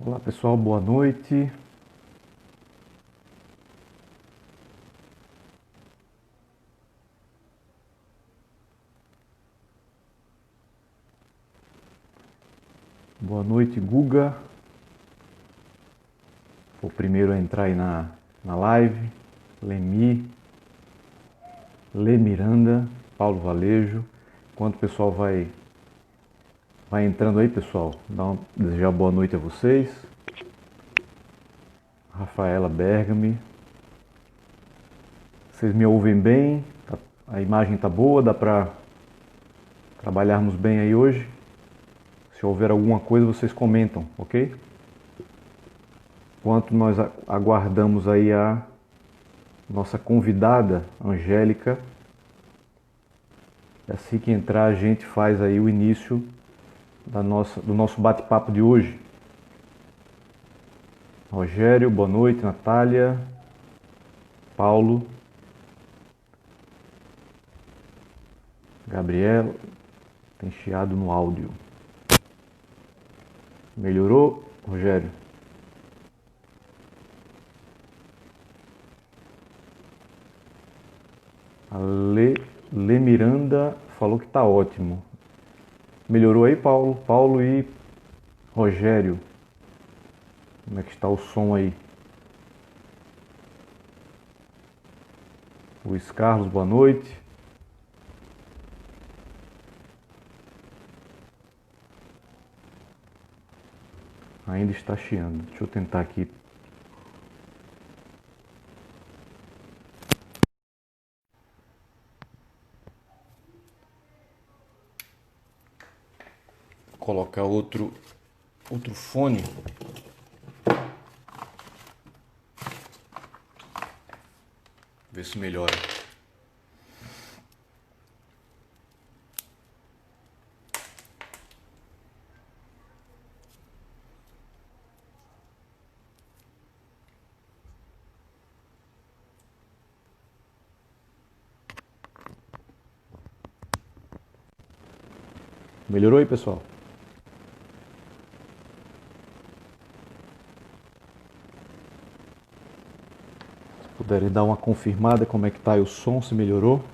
Olá pessoal, boa noite. Boa noite, Guga. Foi o primeiro a entrar aí na live. Lemi, Lê Miranda, Paulo Valejo. Enquanto o pessoal vai entrando aí, pessoal, desejar boa noite a vocês. Rafaela Bergami. Vocês me ouvem bem? A imagem tá boa? Dá para trabalharmos bem aí hoje? Se houver alguma coisa, vocês comentam, ok? Enquanto nós aguardamos aí a nossa convidada, Angélica, assim que entrar a gente faz aí o início do nosso bate-papo de hoje. Rogério, boa noite. Natália, Paulo, Gabriel, tem chiado no áudio. Melhorou, Rogério? A Lê Miranda falou que tá ótimo. Melhorou aí, Paulo? Paulo e Rogério. Como é que está o som aí? Luiz Carlos, boa noite. Ainda está chiando. Deixa eu tentar aqui. Colocar outro fone. Ver se melhora. Melhorou aí, pessoal? Se puderem dar uma confirmada como é que tá aí o som, se melhorou.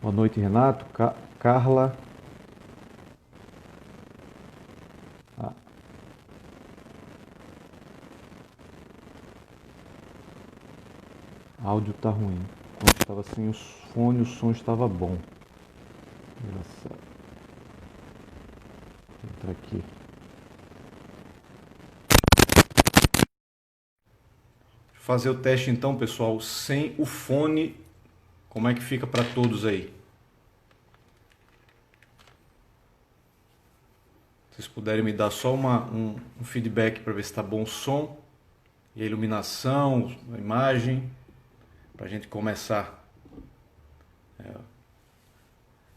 Boa noite, Renato. Carla. Áudio tá ruim. Quando estava sem os fones, o som estava bom. Engraçado. Vou entrar aqui. Fazer o teste então, pessoal, sem o fone. Como é que fica para todos aí? Se vocês puderem me dar só um feedback para ver se está bom o som e a iluminação, a imagem, para a gente começar.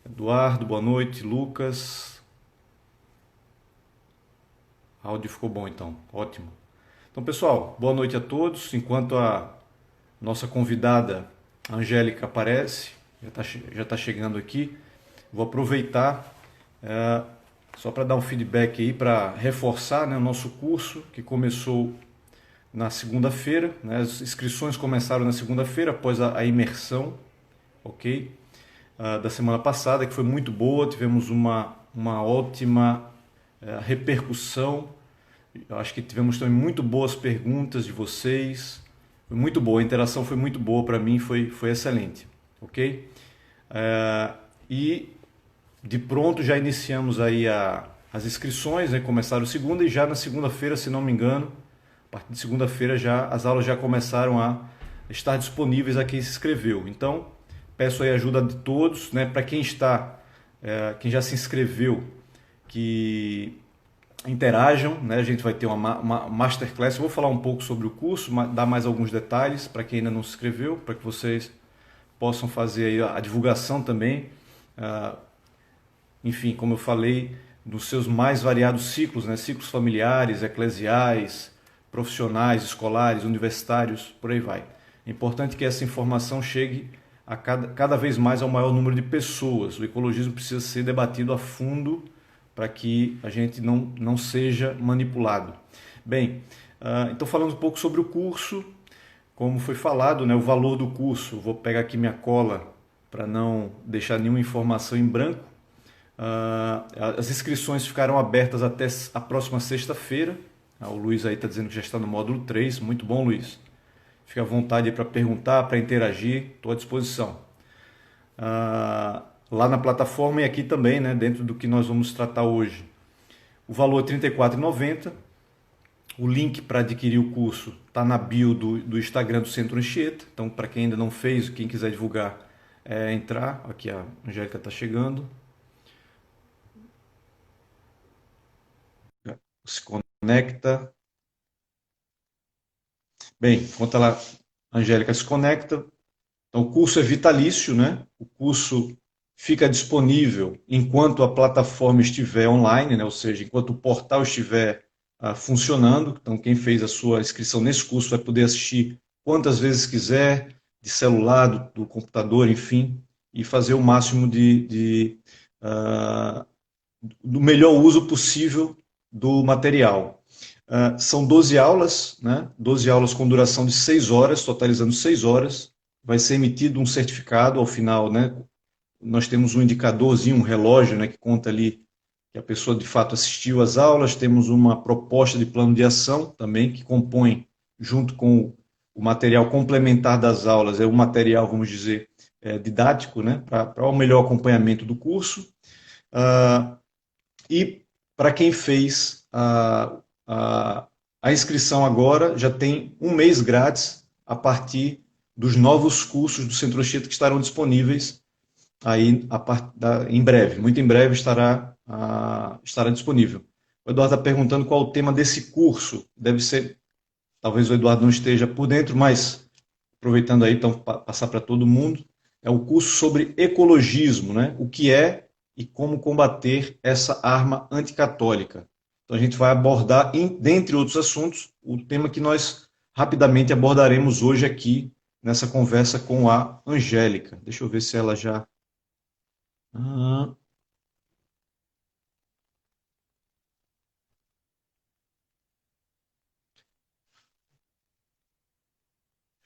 Eduardo, boa noite. Lucas. O áudio ficou bom então, ótimo. Então, pessoal, boa noite a todos. Enquanto a nossa convidada Angélica aparece, já está chegando aqui, vou aproveitar só para dar um feedback aí, para reforçar, né, o nosso curso que começou na segunda-feira, né, as inscrições começaram na segunda-feira após a imersão, ok? Da semana passada, que foi muito boa, tivemos uma ótima repercussão. Eu acho que tivemos também muito boas perguntas de vocês. Foi muito boa, a interação foi muito boa para mim, foi excelente, ok? E de pronto já iniciamos aí as inscrições, né? Começaram segunda e já na segunda-feira, se não me engano, a partir de segunda-feira as aulas já começaram a estar disponíveis a quem se inscreveu. Então, peço aí a ajuda de todos, né? Para quem quem já se inscreveu, que interajam, né? A gente vai ter uma masterclass. Eu vou falar um pouco sobre o curso, dar mais alguns detalhes para quem ainda não se inscreveu, para que vocês possam fazer aí a divulgação também. Enfim, como eu falei, nos seus mais variados ciclos, né? Ciclos familiares, eclesiais, profissionais, escolares, universitários, por aí vai. É importante que essa informação chegue cada vez mais ao maior número de pessoas. O ecologismo precisa ser debatido a fundo para que a gente não seja manipulado. Bem, então falando um pouco sobre o curso, como foi falado, né, o valor do curso, vou pegar aqui minha cola para não deixar nenhuma informação em branco. As inscrições ficarão abertas até a próxima sexta-feira. O Luiz aí está dizendo que já está no módulo 3. Muito bom, Luiz. Fica à vontade para perguntar, para interagir, estou à disposição. Lá na plataforma e aqui também, né, dentro do que nós vamos tratar hoje. O valor é R$ 34,90. O link para adquirir o curso está na bio do Instagram do Centro Anchieta. Então, para quem ainda não fez, quem quiser divulgar, entrar. Aqui a Angélica está chegando. Se conecta. Bem, enquanto a Angélica se conecta, então o curso é vitalício, né? O curso fica disponível enquanto a plataforma estiver online, né? Ou seja, enquanto o portal estiver funcionando. Então, quem fez a sua inscrição nesse curso vai poder assistir quantas vezes quiser, de celular, do computador, enfim, e fazer o máximo do melhor uso possível do material. São 12 aulas, né? 12 aulas com duração de 6 horas, totalizando 6 horas. Vai ser emitido um certificado ao final, né? Nós temos um indicadorzinho, um relógio, né, que conta ali que a pessoa de fato assistiu às aulas. Temos uma proposta de plano de ação também, que compõe, junto com o material complementar das aulas, o material, vamos dizer, didático, né, para o melhor acompanhamento do curso. E para quem fez a inscrição agora, já tem um mês grátis a partir dos novos cursos do Centro Anchieta que estarão disponíveis aí em breve, muito em breve estará disponível. O Eduardo está perguntando qual o tema desse curso. Deve ser, talvez o Eduardo não esteja por dentro, mas aproveitando aí, então, passar para todo mundo, é o curso sobre ecologismo, né? O que é e como combater essa arma anticatólica. Então a gente vai abordar, dentre outros assuntos, o tema que nós rapidamente abordaremos hoje aqui nessa conversa com a Angélica. Deixa eu ver se ela já...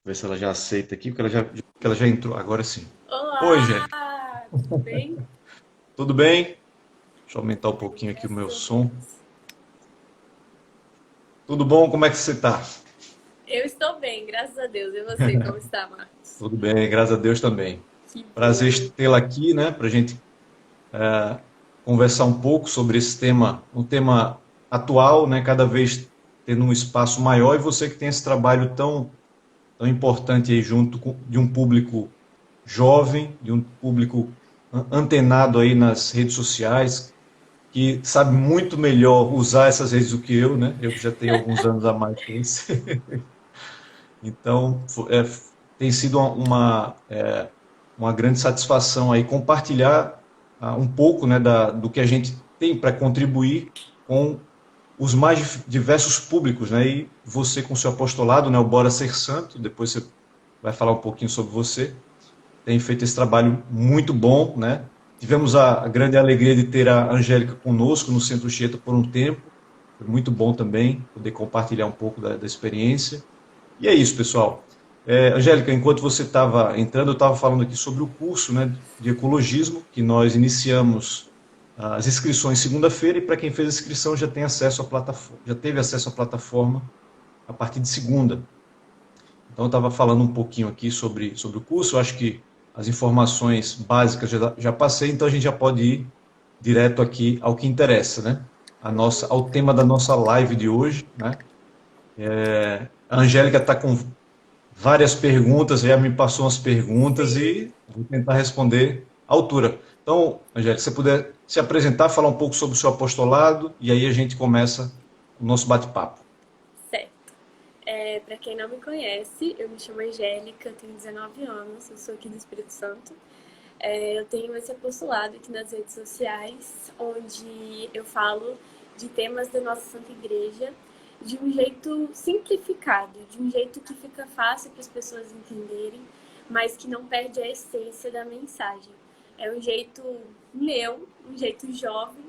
Ver se ela já aceita aqui, porque ela já entrou. Agora sim. Oi, Olá, Angélica. tudo bem? Tudo bem? Deixa eu aumentar um Bem, pouquinho aqui o graças meu a som. Deus. Tudo bom? Como é que você está? Eu estou bem, graças a Deus. E você, como está, Marcos? Tudo bem, graças a Deus também. Que Prazer bom. tê-la aqui, né, para a gente conversar um pouco sobre esse tema, um tema atual, né, cada vez tendo um espaço maior, e você que tem esse trabalho tão importante aí de um público jovem, de um público antenado aí nas redes sociais, que sabe muito melhor usar essas redes do que eu, né? Eu que já tenho alguns anos a mais que você. Então, tem sido uma grande satisfação aí compartilhar um pouco, né, do que a gente tem para contribuir com os mais diversos públicos, né? E você com seu apostolado, né, o Bora Ser Santo, depois você vai falar um pouquinho sobre você, tem feito esse trabalho muito bom, né? Tivemos a grande alegria de ter a Angélica conosco no Centro Anchieta por um tempo. Foi muito bom também poder compartilhar um pouco da experiência. E é isso, pessoal. Angélica, enquanto você estava entrando, eu estava falando aqui sobre o curso, né, de ecologismo, que nós iniciamos as inscrições segunda-feira, e para quem fez a inscrição já tem acesso à plataforma, já teve acesso à plataforma a partir de segunda. Então, eu estava falando um pouquinho aqui sobre o curso. Eu acho que as informações básicas já passei, então a gente já pode ir direto aqui ao que interessa, né? Ao tema da nossa live de hoje, né? A Angélica está com várias perguntas, já me passou umas perguntas Sim, e vou tentar responder à altura. Então, Angélica, se você puder se apresentar, falar um pouco sobre o seu apostolado, e aí a gente começa o nosso bate-papo. certo. Para quem não me conhece, eu me chamo Angélica, tenho 19 anos, eu sou aqui do Espírito Santo. Eu tenho esse apostolado aqui nas redes sociais, onde eu falo de temas da nossa Santa Igreja de um jeito simplificado, de um jeito que fica fácil para as pessoas entenderem, mas que não perde a essência da mensagem. É um jeito meu, um jeito jovem,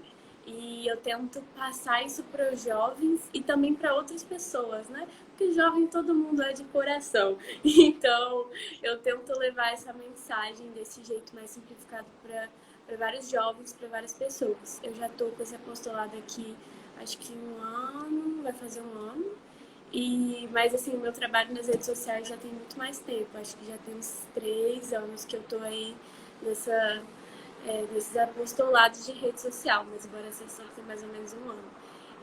e eu tento passar isso para os jovens e também para outras pessoas, né? Porque jovem todo mundo é de coração. Então, eu tento levar essa mensagem desse jeito mais simplificado para vários jovens, para várias pessoas. Eu já estou com esse apostolado aqui, acho que um ano, vai fazer um ano. Mas assim, o meu trabalho nas redes sociais já tem muito mais tempo. Acho que já tem uns 3 anos que eu estou aí nesses apostolados de rede social, mas agora a sessão tem mais ou menos um ano.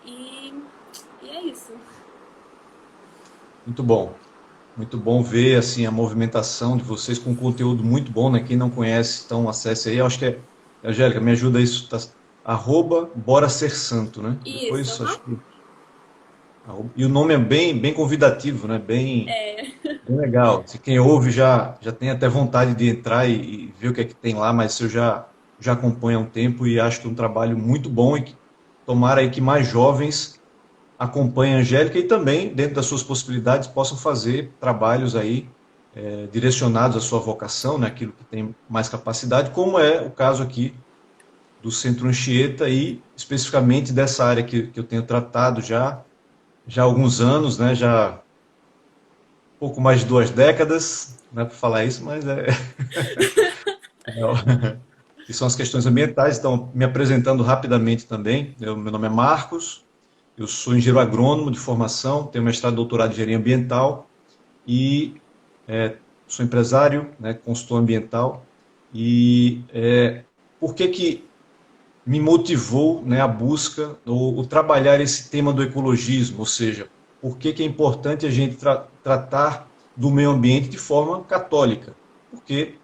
E é isso. Muito bom ver assim a movimentação de vocês com conteúdo muito bom, né? Quem não conhece, então acesse aí. Eu acho que Angélica, me ajuda isso, tá? @bora ser santo, né? Isso, Depois acho que e o nome é bem convidativo, né? Bem legal. Se quem ouve já tem até vontade de entrar e ver o que é que tem lá, mas eu já acompanho há um tempo e acho que é um trabalho muito bom e que tomara aí que mais jovens acompanhem a Angélica e também, dentro das suas possibilidades, possam fazer trabalhos aí direcionados à sua vocação, né, aquilo que tem mais capacidade, como é o caso aqui do Centro Anchieta e especificamente dessa área que eu tenho tratado já há alguns anos, né, já pouco mais de 2 décadas, não é para falar isso, mas que são as questões ambientais. Então, me apresentando rapidamente também, meu nome é Marcos, eu sou engenheiro agrônomo de formação, tenho mestrado e doutorado em engenharia ambiental e sou empresário, né, consultor ambiental. E por que me motivou, né, a busca, o trabalhar esse tema do ecologismo, ou seja, por que é importante a gente tratar do meio ambiente de forma católica? Porque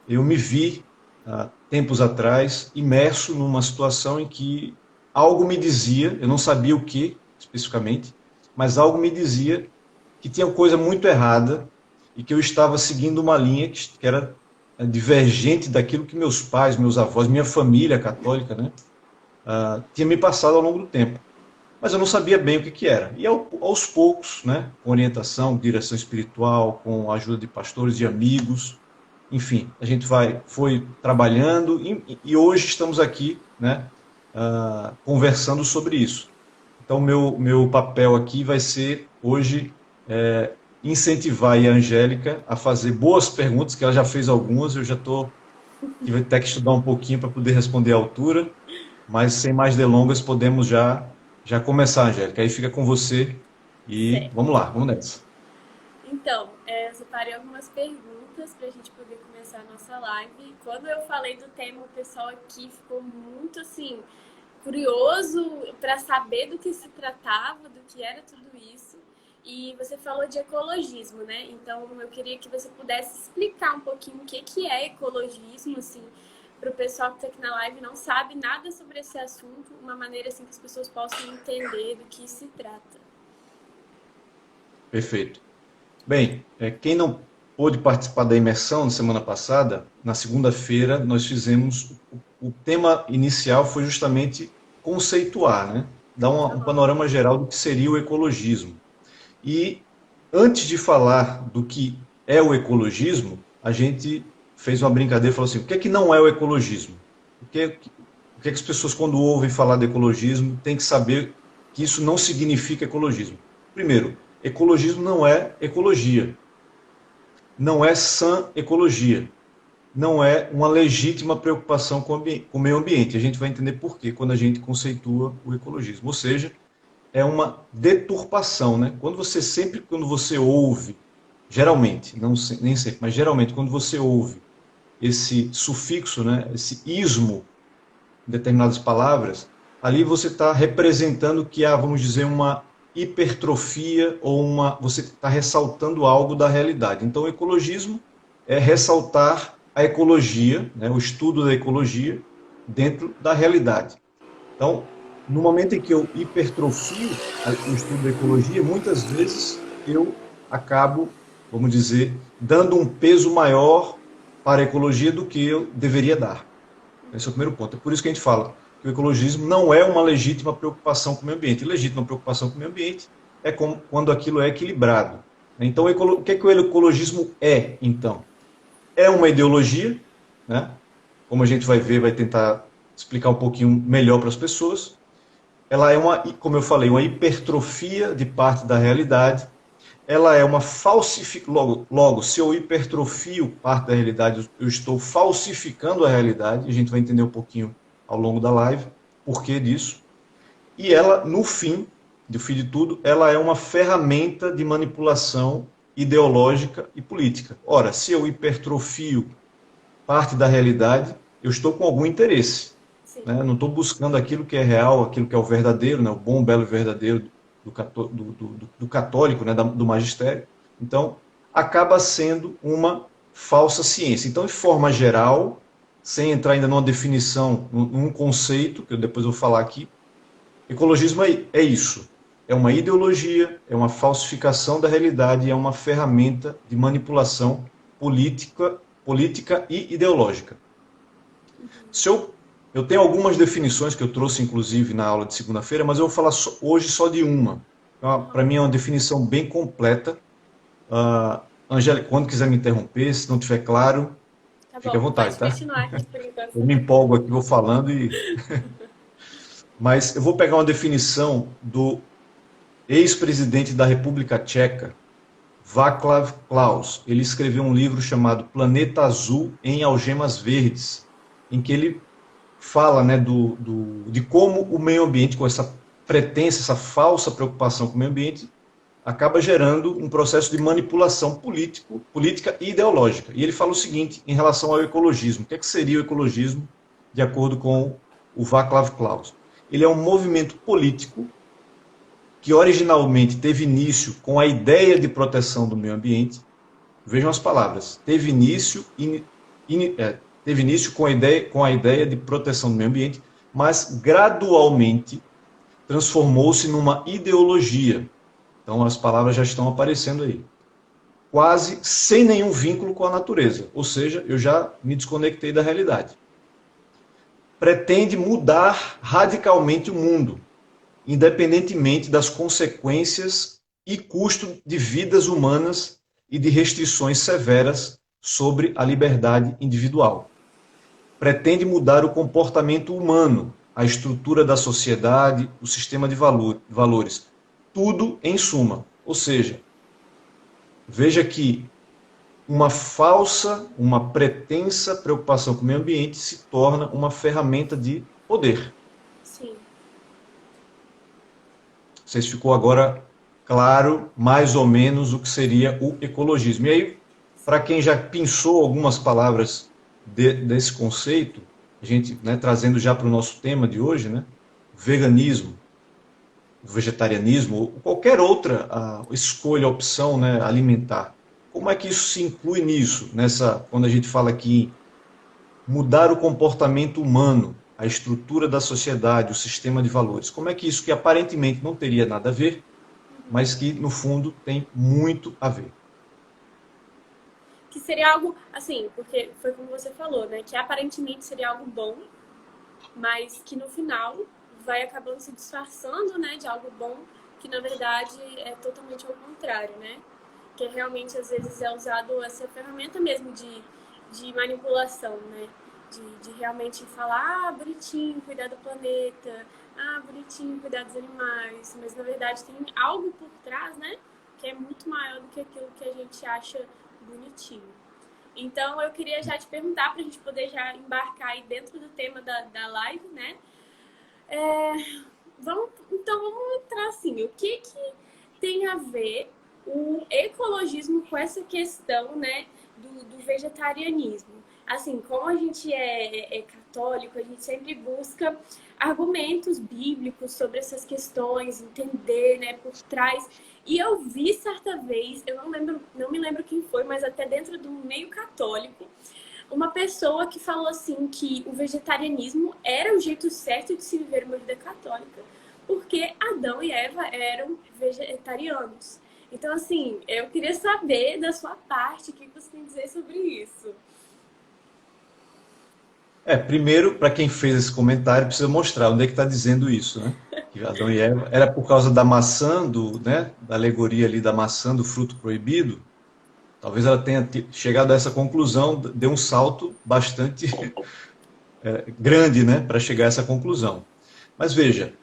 eu me vi, há tempos atrás, imerso numa situação em que algo me dizia, eu não sabia o que especificamente, mas algo me dizia que tinha coisa muito errada e que eu estava seguindo uma linha que era divergente daquilo que meus pais, meus avós, minha família católica, né, tinha me passado ao longo do tempo. Mas eu não sabia bem o que era. E aos poucos, né, com orientação, direção espiritual, com a ajuda de pastores e amigos, enfim, a gente foi trabalhando e hoje estamos aqui, né, conversando sobre isso. Então, meu papel aqui vai ser, hoje, incentivar a Angélica a fazer boas perguntas, que ela já fez algumas, eu tive até que estudar um pouquinho para poder responder à altura, mas sem mais delongas, podemos já começar, Angélica. Aí fica com você e certo. vamos lá, vamos nessa. Então, eu separei algumas perguntas para a gente poder começar a nossa live. Quando eu falei do tema, o pessoal aqui ficou muito assim curioso para saber do que se tratava, do que era tudo isso. E você falou de ecologismo, né? Então, eu queria que você pudesse explicar um pouquinho o que é ecologismo, assim, para o pessoal que está aqui na live e não sabe nada sobre esse assunto, uma maneira assim que as pessoas possam entender do que se trata. Perfeito. Bem, quem não pôde participar da imersão na semana passada, na segunda-feira nós fizemos, o tema inicial foi justamente conceituar, né? Dar um panorama geral do que seria o ecologismo. E antes de falar do que é o ecologismo, a gente fez uma brincadeira e falou assim, o que é que não é o ecologismo? O que é que as pessoas, quando ouvem falar de ecologismo, têm que saber que isso não significa ecologismo? Primeiro, ecologismo não é ecologia, não é sã ecologia, não é uma legítima preocupação com o meio ambiente. A gente vai entender por quê quando a gente conceitua o ecologismo. Ou seja, é uma deturpação, né? Quando você ouve, geralmente, nem sempre, mas geralmente quando você ouve esse sufixo, né, esse ismo em determinadas palavras, ali você está representando que há, vamos dizer, uma hipertrofia ou você está ressaltando algo da realidade. Então, o ecologismo é ressaltar a ecologia, né, o estudo da ecologia dentro da realidade. Então, no momento em que eu hipertrofio o estudo da ecologia, muitas vezes eu acabo, vamos dizer, dando um peso maior para a ecologia do que eu deveria dar. Esse é o primeiro ponto. É por isso que a gente fala que o ecologismo não é uma legítima preocupação com o meio ambiente. Legítima preocupação com o meio ambiente quando aquilo é equilibrado. Então, o que é que o ecologismo é, então? é uma ideologia, né? Como a gente vai ver, vai tentar explicar um pouquinho melhor para as pessoas. Ela é uma, como eu falei, uma hipertrofia de parte da realidade. Ela é uma falsificação. Logo, se eu hipertrofio parte da realidade, eu estou falsificando a realidade. A gente vai entender um pouquinho ao longo da live por que disso. E ela, no fim de tudo, ela é uma ferramenta de manipulação ideológica e política. Ora, se eu hipertrofio parte da realidade, eu estou com algum interesse. Né? Não estou buscando aquilo que é real, aquilo que é o verdadeiro, né? O bom, belo e verdadeiro do católico, né? Do magistério. Então, acaba sendo uma falsa ciência. Então, de forma geral, sem entrar ainda numa definição, num conceito, que eu depois vou falar aqui, ecologismo é isso. É uma ideologia, é uma falsificação da realidade, é uma ferramenta de manipulação política e ideológica. Eu tenho algumas definições que eu trouxe, inclusive, na aula de segunda-feira, mas eu vou falar hoje só de uma. Para mim é uma definição bem completa. Angélica, quando quiser me interromper, se não estiver claro, fique à vontade, tá? Eu me empolgo aqui, vou falando e... Mas eu vou pegar uma definição do ex-presidente da República Tcheca, Václav Klaus. Ele escreveu um livro chamado Planeta Azul em Algemas Verdes, em que ele fala, né, de como o meio ambiente, com essa pretensa, essa falsa preocupação com o meio ambiente, acaba gerando um processo de manipulação política e ideológica. E ele fala o seguinte em relação ao ecologismo. O que seria o ecologismo, de acordo com o Václav Klaus? Ele é um movimento político que originalmente teve início com a ideia de proteção do meio ambiente. Vejam as palavras. Teve início com a ideia de proteção do meio ambiente, mas gradualmente transformou-se numa ideologia. Então as palavras já estão aparecendo aí. Quase sem nenhum vínculo com a natureza. Ou seja, eu já me desconectei da realidade. Pretende mudar radicalmente o mundo, independentemente das consequências e custo de vidas humanas e de restrições severas sobre a liberdade individual. Pretende mudar o comportamento humano, a estrutura da sociedade, o sistema de valores. Tudo em suma. Ou seja, veja que uma pretensa preocupação com o meio ambiente se torna uma ferramenta de poder. Sim. Não sei se ficou agora claro, mais ou menos, o que seria o ecologismo. E aí, para quem já pensou algumas palavras desse conceito, a gente, né, trazendo já para o nosso tema de hoje, né, veganismo, vegetarianismo, ou qualquer outra escolha, opção, né, alimentar. Como é que isso se inclui nisso, quando a gente fala aqui em mudar o comportamento humano, a estrutura da sociedade, o sistema de valores? Como é que isso, que aparentemente não teria nada a ver, mas que, no fundo, tem muito a ver? Que seria algo, assim, porque foi como você falou, né? Que aparentemente seria algo bom, mas que no final vai acabando se disfarçando, né? De algo bom, que na verdade é totalmente ao contrário, né? Que realmente, às vezes, é usado essa ferramenta mesmo de manipulação, né? De realmente falar, bonitinho, cuidar do planeta, bonitinho, cuidar dos animais, mas na verdade tem algo por trás, né? Que é muito maior do que aquilo que a gente acha bonitinho. Então, eu queria já te perguntar, para a gente poder já embarcar aí dentro do tema da live, né? Vamos entrar assim, o que tem a ver o ecologismo com essa questão, né, do vegetarianismo? Assim, como a gente é católico, a gente sempre busca argumentos bíblicos sobre essas questões, entender, né, por trás. E eu vi certa vez, eu não me lembro quem foi, mas até dentro do meio católico, uma pessoa que falou assim que o vegetarianismo era o jeito certo de se viver uma vida católica, porque Adão e Eva eram vegetarianos. Então, assim, eu queria saber da sua parte o que você tem a dizer sobre isso. Primeiro, para quem fez esse comentário, precisa mostrar onde é que está dizendo isso, né? Que Adão e Eva era por causa da maçã, né? Da alegoria ali da maçã, do fruto proibido. Talvez ela tenha chegado a essa conclusão, deu um salto bastante grande, né, para chegar a essa conclusão. Mas veja,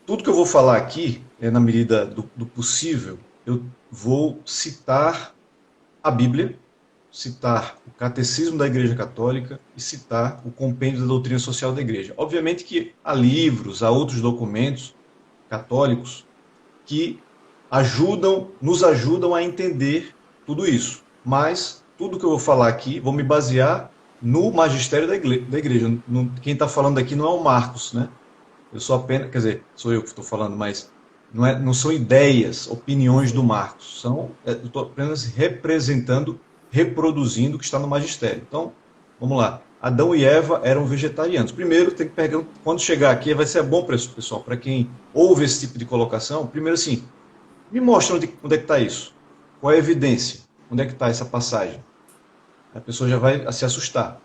tudo que eu vou falar aqui, na medida do possível, eu vou citar a Bíblia, citar o Catecismo da Igreja Católica e citar o Compêndio da Doutrina Social da Igreja. Obviamente que há livros, há outros documentos católicos que nos ajudam a entender tudo isso. Mas tudo que eu vou falar aqui, vou me basear no magistério da igreja. Quem está falando aqui não é o Marcos, né? Eu sou apenas, quer dizer, sou eu que estou falando, mas não são ideias, opiniões do Marcos. Eu estou apenas representando, reproduzindo o que está no magistério. Então, vamos lá. Adão e Eva eram vegetarianos. Primeiro, tem que pegar, quando chegar aqui, vai ser bom, pessoal, para quem ouve esse tipo de colocação. Primeiro, assim, me mostra onde é que está isso. Qual é a evidência? Onde é que está essa passagem? A pessoa já vai se assustar,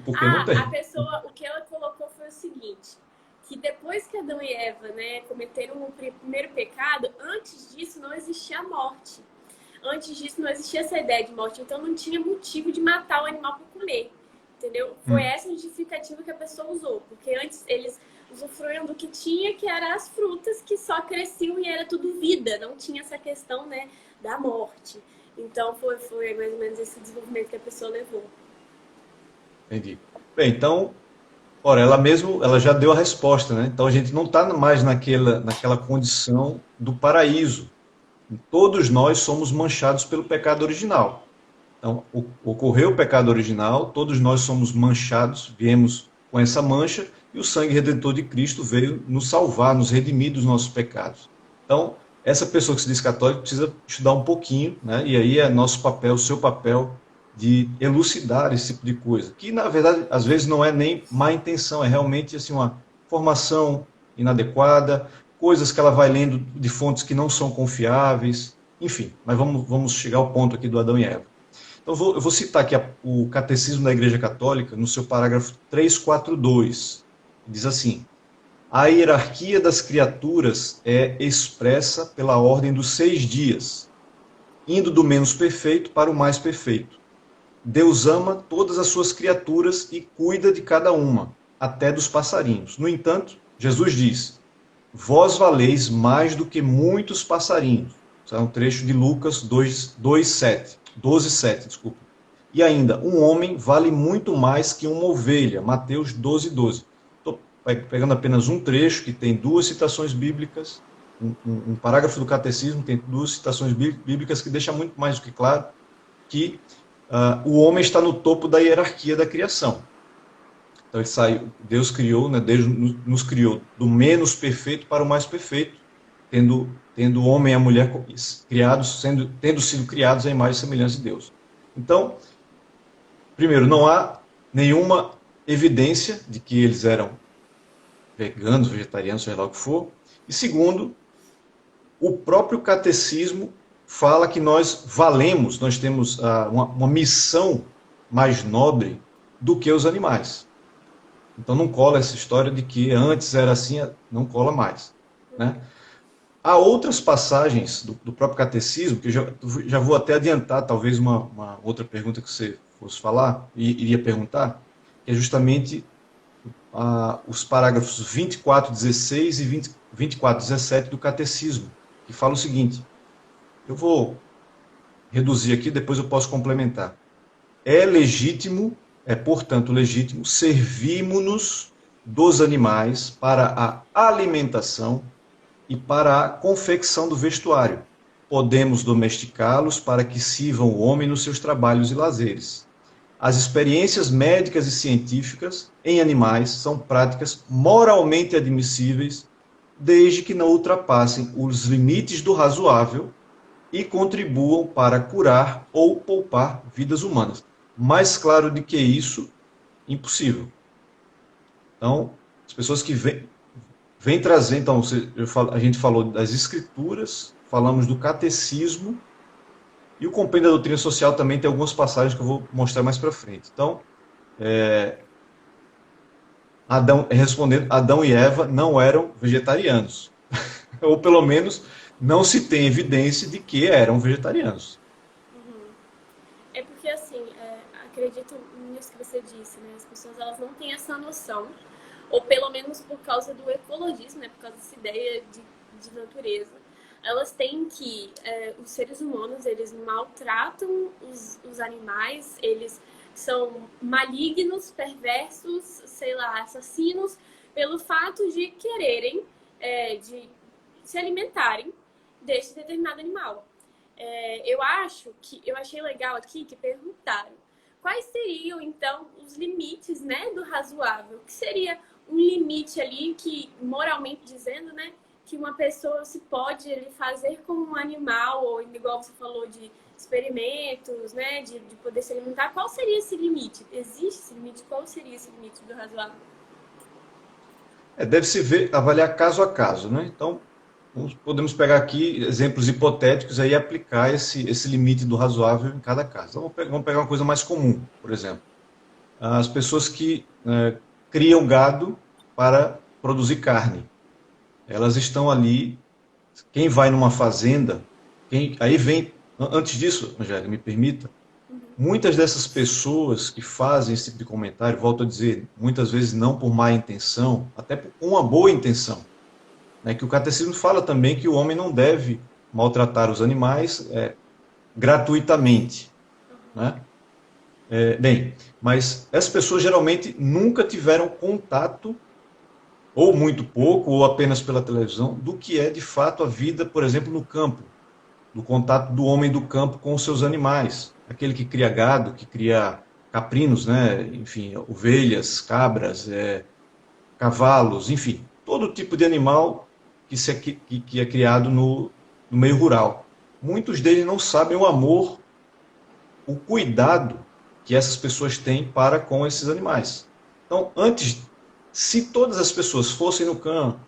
porque não tem. A pessoa, o que ela colocou foi o seguinte, que depois que Adão e Eva, né, cometeram o primeiro pecado, antes disso não existia a morte. Antes disso não existia essa ideia de morte, então não tinha motivo de matar o animal para comer, entendeu? Foi essa a justificativa que a pessoa usou, porque antes eles usufruíam do que tinha, que eram as frutas que só cresciam e era tudo vida, não tinha essa questão, né, da morte. Então foi mais ou menos esse desenvolvimento que a pessoa levou. Entendi. Bem, então, ora, ela já deu a resposta, né? Então a gente não está mais naquela condição do paraíso. Todos nós somos manchados pelo pecado original. Então, ocorreu o pecado original, todos nós somos manchados, viemos com essa mancha, e o sangue redentor de Cristo veio nos salvar, nos redimir dos nossos pecados. Então, essa pessoa que se diz católica precisa estudar um pouquinho, né? E aí é nosso papel, o seu papel, de elucidar esse tipo de coisa. Que, na verdade, às vezes não é nem má intenção, é realmente assim, uma formação inadequada, coisas que ela vai lendo de fontes que não são confiáveis, enfim. Mas vamos chegar ao ponto aqui do Adão e Eva. Então, eu vou citar aqui o Catecismo da Igreja Católica, no seu parágrafo 342. Diz assim: a hierarquia das criaturas é expressa pela ordem dos 6 dias, indo do menos perfeito para o mais perfeito. Deus ama todas as suas criaturas e cuida de cada uma, até dos passarinhos. No entanto, Jesus diz: vós valeis mais do que muitos passarinhos. Isso é um trecho de Lucas 12:7, desculpa. E ainda, um homem vale muito mais que uma ovelha. Mateus 12:12. Estou pegando apenas um trecho que tem 2 citações bíblicas, um parágrafo do catecismo tem 2 citações bíblicas que deixa muito mais do que claro que o homem está no topo da hierarquia da criação. Então Deus criou, né, Deus nos criou do menos perfeito para o mais perfeito, tendo o homem e a mulher criados, tendo sido criados à imagem e semelhança de Deus. Então, primeiro, não há nenhuma evidência de que eles eram veganos, vegetarianos, seja lá o que for. E segundo, o próprio catecismo fala que nós valemos, nós temos uma missão mais nobre do que os animais. Então não cola essa história de que antes era assim, não cola mais, né? Há outras passagens do próprio catecismo, que eu já vou até adiantar, talvez uma outra pergunta que você fosse falar, e iria perguntar, que é justamente os parágrafos 24:16 e 24:17 do catecismo, que fala o seguinte, eu vou reduzir aqui, depois eu posso complementar. Portanto, legítimo, servirmos-nos dos animais para a alimentação e para a confecção do vestuário. Podemos domesticá-los para que sirvam o homem nos seus trabalhos e lazeres. As experiências médicas e científicas em animais são práticas moralmente admissíveis, desde que não ultrapassem os limites do razoável e contribuam para curar ou poupar vidas humanas. Mais claro do que isso, impossível. Então, as pessoas que vêm trazer, então, a gente falou das escrituras, falamos do catecismo, e o Compêndio da Doutrina Social também tem algumas passagens que eu vou mostrar mais para frente. Então, respondendo, Adão e Eva não eram vegetarianos. Ou pelo menos não se tem evidência de que eram vegetarianos. acredito nisso que você disse, né? As pessoas elas não têm essa noção, ou pelo menos por causa do ecologismo, né? Por causa dessa ideia de natureza. Elas têm que, os seres humanos, eles maltratam os animais, eles são malignos, perversos, sei lá, assassinos, pelo fato de quererem, de se alimentarem desse determinado animal. Eu achei legal aqui que perguntaram quais seriam, então, os limites, né, do razoável. O que seria um limite ali que, moralmente dizendo, né, que uma pessoa se pode ele, fazer com um animal, ou igual você falou de experimentos, né, de poder se alimentar. Qual seria esse limite? Existe esse limite? Qual seria esse limite do razoável? Deve-se ver, avaliar caso a caso, né? Então, podemos pegar aqui exemplos hipotéticos aí e aplicar esse limite do razoável em cada caso. Então, vamos pegar uma coisa mais comum, por exemplo. As pessoas que criam gado para produzir carne. Elas estão ali, quem vai numa fazenda, aí vem, antes disso, Angélica, me permita, muitas dessas pessoas que fazem esse tipo de comentário, volto a dizer, muitas vezes não por má intenção, até por uma boa intenção, né, que o catecismo fala também que o homem não deve maltratar os animais gratuitamente, né? Bem, mas essas pessoas geralmente nunca tiveram contato, ou muito pouco, ou apenas pela televisão, do que é de fato a vida, por exemplo, no campo, do contato do homem do campo com os seus animais, aquele que cria gado, que cria caprinos, né? Enfim, ovelhas, cabras, cavalos, enfim, todo tipo de animal que é criado no meio rural. Muitos deles não sabem o amor, o cuidado que essas pessoas têm para com esses animais. Então, antes, se todas as pessoas fossem no campo,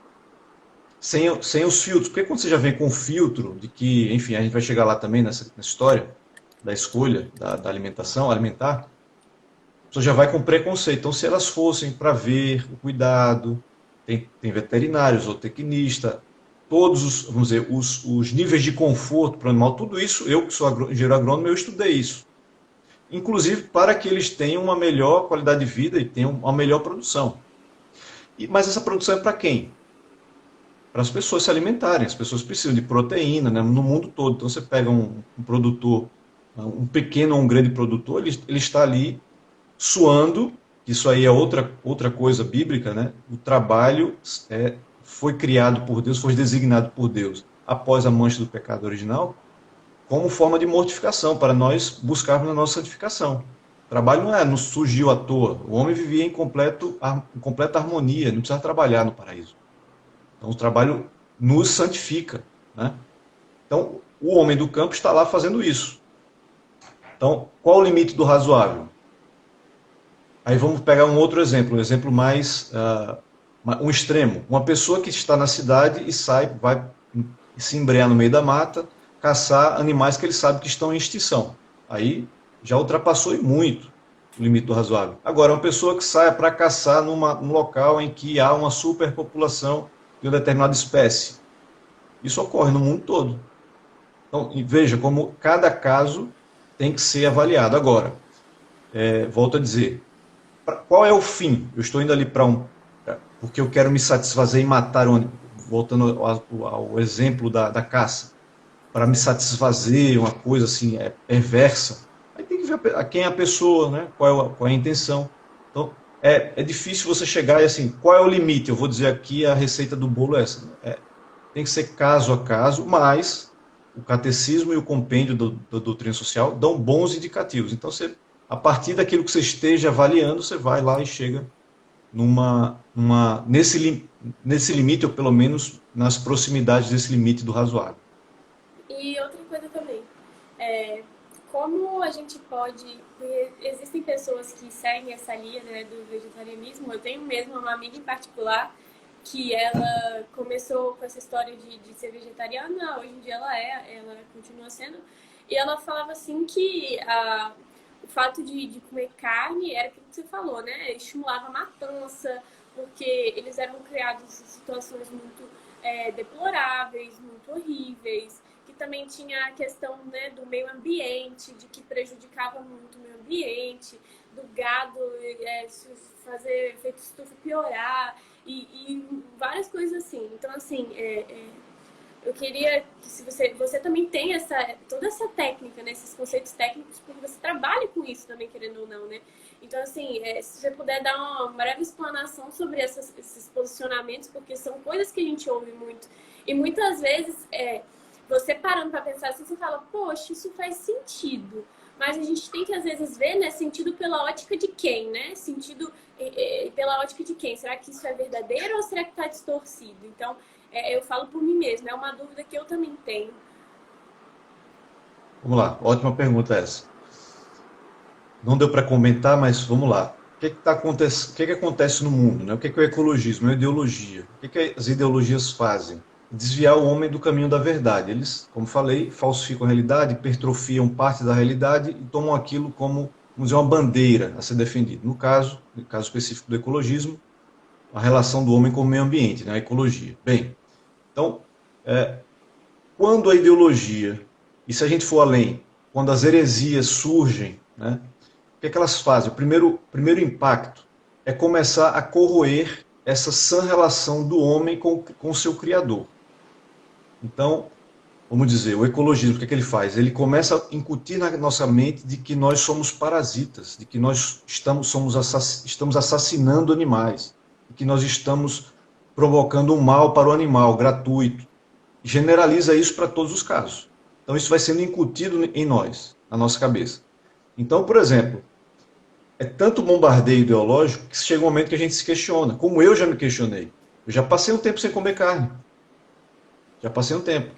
sem os filtros, porque quando você já vem com o filtro de que, enfim, a gente vai chegar lá também nessa história da escolha da alimentação, alimentar, a pessoa já vai com preconceito. Então, se elas fossem para ver o cuidado, tem veterinários, zootecnista, todos os, vamos dizer, os níveis de conforto para o animal, tudo isso, eu que sou engenheiro agrônomo, eu estudei isso. Inclusive para que eles tenham uma melhor qualidade de vida e tenham uma melhor produção. Mas essa produção é para quem? Para as pessoas se alimentarem. As pessoas precisam de proteína, né, no mundo todo. Então você pega um produtor, um pequeno ou um grande produtor, ele está ali suando, isso aí é outra coisa bíblica, né? O trabalho foi criado por Deus, foi designado por Deus após a mancha do pecado original, como forma de mortificação, para nós buscarmos a nossa santificação. O trabalho não surgiu à toa. O homem vivia em completa harmonia, não precisava trabalhar no paraíso. Então o trabalho nos santifica, né? Então o homem do campo está lá fazendo isso. Então, qual o limite do razoável? Aí vamos pegar um outro exemplo, um exemplo mais um extremo. Uma pessoa que está na cidade e vai se embrear no meio da mata, caçar animais que ele sabe que estão em extinção. Aí já ultrapassou muito o limite do razoável. Agora, uma pessoa que saia para caçar num local em que há uma superpopulação de uma determinada espécie. Isso ocorre no mundo todo. Então, veja como cada caso tem que ser avaliado. Agora, volto a dizer, qual é o fim? Eu estou indo ali porque eu quero me satisfazer em matar, voltando ao exemplo da caça, para me satisfazer, uma coisa assim, perversa. Aí tem que ver a quem é a pessoa, né? Qual é a intenção. Então, é difícil você chegar e assim, qual é o limite? Eu vou dizer aqui a receita do bolo é essa. Tem que ser caso a caso, mas o catecismo e o compêndio da doutrina social dão bons indicativos. Então, a partir daquilo que você esteja avaliando, você vai lá e chega nesse limite, ou pelo menos nas proximidades desse limite do razoável. E outra coisa também, como a gente pode... Existem pessoas que seguem essa linha, né, do vegetarianismo. Eu tenho mesmo uma amiga em particular que ela começou com essa história de ser vegetariana, hoje em dia ela continua sendo, e ela falava assim que o fato de comer carne era aquilo que você falou, né? Estimulava a matança, porque eles eram criados em situações muito deploráveis, muito horríveis, que que também tinha a questão, né, do meio ambiente, de que prejudicava muito o meio ambiente, do gado fazer efeito estufa piorar, e várias coisas assim. Então, assim, eu queria que se você também tem toda essa técnica, né, esses conceitos técnicos, porque você trabalha com isso também, querendo ou não, né? Então, assim, se você puder dar uma breve explanação sobre esses posicionamentos, porque são coisas que a gente ouve muito. E muitas vezes, você parando para pensar assim, você fala, poxa, isso faz sentido. Mas a gente tem que, às vezes, ver, né, sentido pela ótica de quem, né? Sentido pela ótica de quem? Será que isso é verdadeiro ou será que está distorcido? Então, eu falo por mim mesma, é uma dúvida que eu também tenho. Vamos lá, ótima pergunta essa. Não deu para comentar, mas vamos lá. O que acontece no mundo? Né? O que é o ecologismo? É a ideologia. O que as ideologias fazem? Desviar o homem do caminho da verdade. Eles, como falei, falsificam a realidade, hipertrofiam parte da realidade e tomam aquilo como, vamos dizer, uma bandeira a ser defendida. No caso específico do ecologismo, a relação do homem com o meio ambiente, né? A ecologia. Bem, então, quando a ideologia, e se a gente for além, quando as heresias surgem, né? O que elas fazem? O primeiro impacto é começar a corroer essa sã relação do homem com o seu Criador. Então, vamos dizer, o ecologismo, o que ele faz? Ele começa a incutir na nossa mente de que nós somos parasitas, de que nós estamos assassinando animais, de que nós estamos provocando um mal para o animal, gratuito. Generaliza isso para todos os casos. Então, isso vai sendo incutido em nós, na nossa cabeça. Então, por exemplo, é tanto bombardeio ideológico que chega um momento que a gente se questiona, como eu já me questionei. Eu já passei um tempo sem comer carne. Já passei um tempo.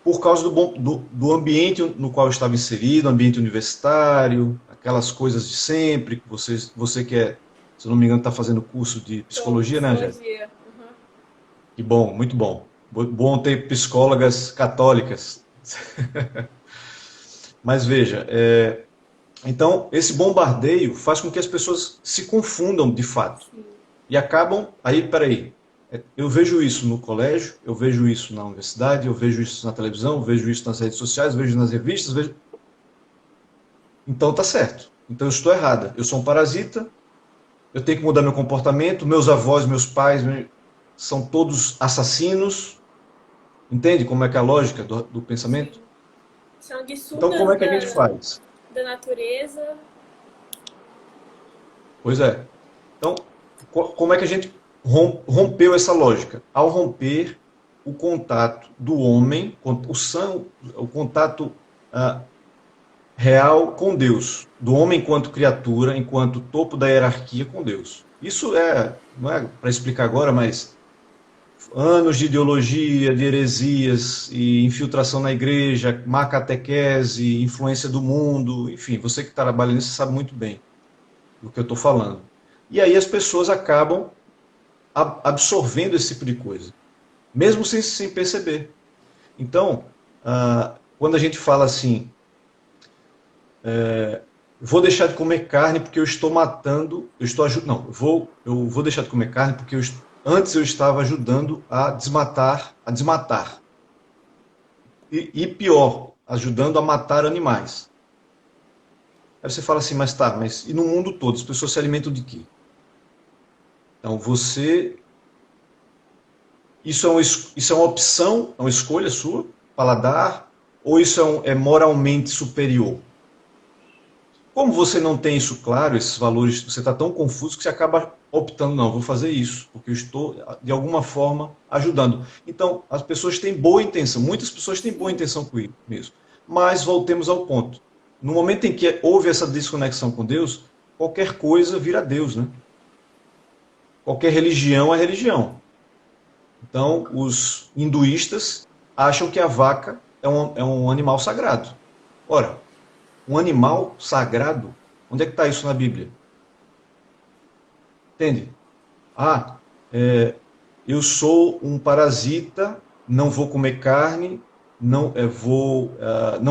Por causa do ambiente no qual eu estava inserido, ambiente universitário, aquelas coisas de sempre, que você que é, se eu não me engano, está fazendo curso de psicologia, né, Angélica? Psicologia. Uhum. Que bom, muito bom. Bom ter psicólogas católicas. Mas veja, então, esse bombardeio faz com que as pessoas se confundam de fato. Sim. E acabam, peraí, eu vejo isso no colégio, eu vejo isso na universidade, eu vejo isso na televisão, eu vejo isso nas redes sociais, eu vejo nas revistas, vejo... Então tá certo. Então eu estou errada. Eu sou um parasita, eu tenho que mudar meu comportamento, meus avós, meus pais são todos assassinos. Entende como é que é a lógica do pensamento? Sanguessugas Então como é que a gente faz? da natureza. Pois é. Então, como é que a gente rompeu essa lógica? Ao romper o contato do homem, o contato real com Deus, do homem enquanto criatura, enquanto topo da hierarquia com Deus. Isso não é para explicar agora, mas anos de ideologia, de heresias e infiltração na igreja, má catequese, influência do mundo, enfim, você que trabalha nisso sabe muito bem do que eu estou falando. E aí as pessoas acabam absorvendo esse tipo de coisa, mesmo sem perceber. Então, quando a gente fala assim, vou deixar de comer carne porque eu estou matando, eu vou deixar de comer carne porque antes eu estava ajudando a desmatar. E pior, ajudando a matar animais. Aí você fala assim, mas e no mundo todo, as pessoas se alimentam de quê? Então isso é uma opção, é uma escolha sua, paladar, ou isso é moralmente superior? Como você não tem isso claro, esses valores, você está tão confuso que você acaba optando, não, vou fazer isso, porque eu estou, de alguma forma, ajudando. Então, as pessoas têm boa intenção, muitas pessoas têm boa intenção com isso. Mas voltemos ao ponto. No momento em que houve essa desconexão com Deus, qualquer coisa vira Deus, né? Qualquer religião é religião. Então, os hinduístas acham que a vaca é um animal sagrado. Ora, um animal sagrado, onde é que está isso na Bíblia? Entende? Eu sou um parasita, não vou comer carne, não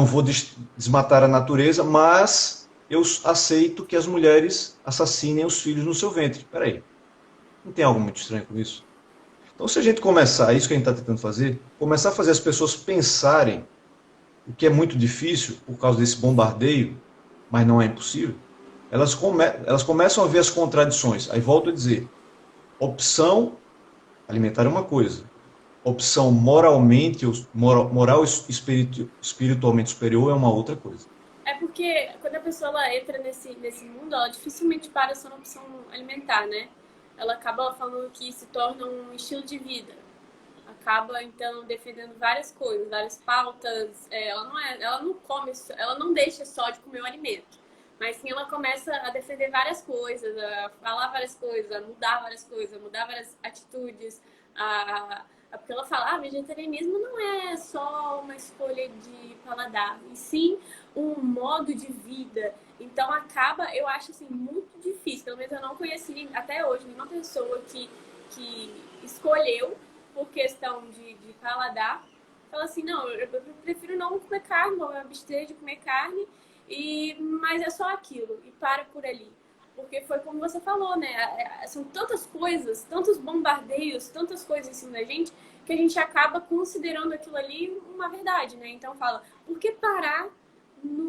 vou desmatar a natureza, mas eu aceito que as mulheres assassinem os filhos no seu ventre. Espera aí, não tem algo muito estranho com isso? Então, se a gente começar, é isso que a gente está tentando fazer, começar a fazer as pessoas pensarem, o que é muito difícil por causa desse bombardeio, mas não é impossível, elas começam a ver as contradições. Aí volto a dizer, opção alimentar é uma coisa, opção moralmente, moral espiritualmente superior é uma outra coisa. É porque quando a pessoa ela entra nesse mundo, ela dificilmente para só na opção alimentar, né? Ela acaba falando que se torna um estilo de vida. Acaba, então, defendendo várias coisas, várias pautas. Ela não come, ela não deixa só de comer o alimento. Mas sim, ela começa a defender várias coisas, a falar várias coisas, a mudar várias atitudes, porque ela fala, vegetarianismo não é só uma escolha de paladar, e sim um modo de vida. Então acaba, eu acho assim, muito difícil. Pelo menos eu não conheci até hoje nenhuma pessoa que escolheu por questão de paladar. Fala assim, não, eu prefiro não comer carne, vou me abster de comer carne, mas é só aquilo, e para por ali. Porque foi como você falou, né? São tantas coisas, tantos bombardeios, tantas coisas em cima da gente, que a gente acaba considerando aquilo ali uma verdade, né? Então fala, por que parar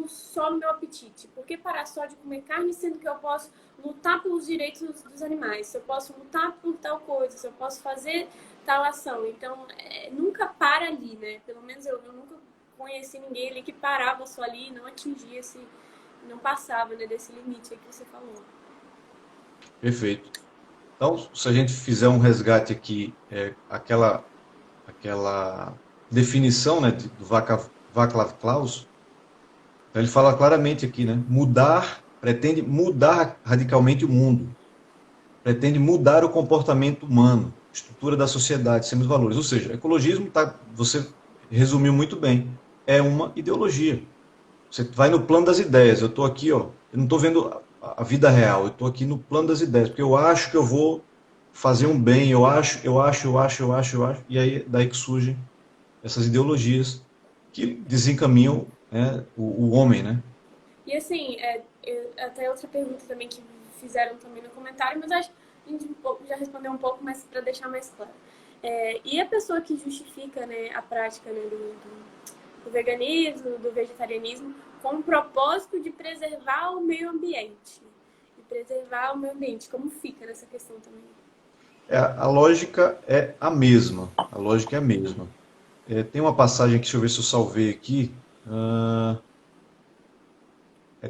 só no meu apetite? Por que parar só de comer carne, sendo que eu posso lutar pelos direitos dos animais? Se eu posso lutar por tal coisa, se eu posso fazer tal ação. Então, nunca para ali, né? Pelo menos eu nunca conheci ninguém ali que parava só ali e não atingia não passava, né, desse limite aí que você falou. Perfeito. Então, se a gente fizer um resgate aqui, aquela definição, né, do Václav Klaus, ele fala claramente aqui, né, pretende mudar radicalmente o mundo, pretende mudar o comportamento humano, estrutura da sociedade, seus valores. Ou seja, ecologismo, você resumiu muito bem, é uma ideologia. Você vai no plano das ideias. Eu estou aqui, ó, eu não estou vendo a vida real, eu estou aqui no plano das ideias, porque eu acho que eu vou fazer um bem, eu acho, e aí daí que surgem essas ideologias que desencaminham, né, o homem, né? E assim, até outra pergunta também que fizeram também no comentário, mas acho que a gente já respondeu um pouco, mas para deixar mais claro. E a pessoa que justifica, né, a prática, né, do veganismo, do vegetarianismo, com o propósito de preservar o meio ambiente. De preservar o meio ambiente. Como fica nessa questão também? A lógica é a mesma. A lógica é a mesma. Tem uma passagem aqui, deixa eu ver se eu salvei aqui.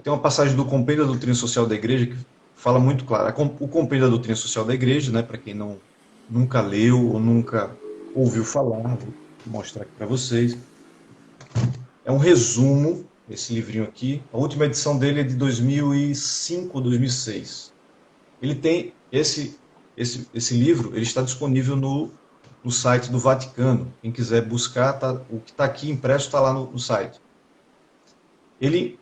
Tem uma passagem do Compêndio da Doutrina Social da Igreja que fala muito claro. O Compêndio da Doutrina Social da Igreja, né, para quem nunca leu ou nunca ouviu falar, vou mostrar aqui para vocês. É um resumo, esse livrinho aqui. A última edição dele é de 2005 ou 2006. Ele tem esse livro, ele está disponível no site do Vaticano. Quem quiser buscar, o que está aqui impresso está lá no site. Ele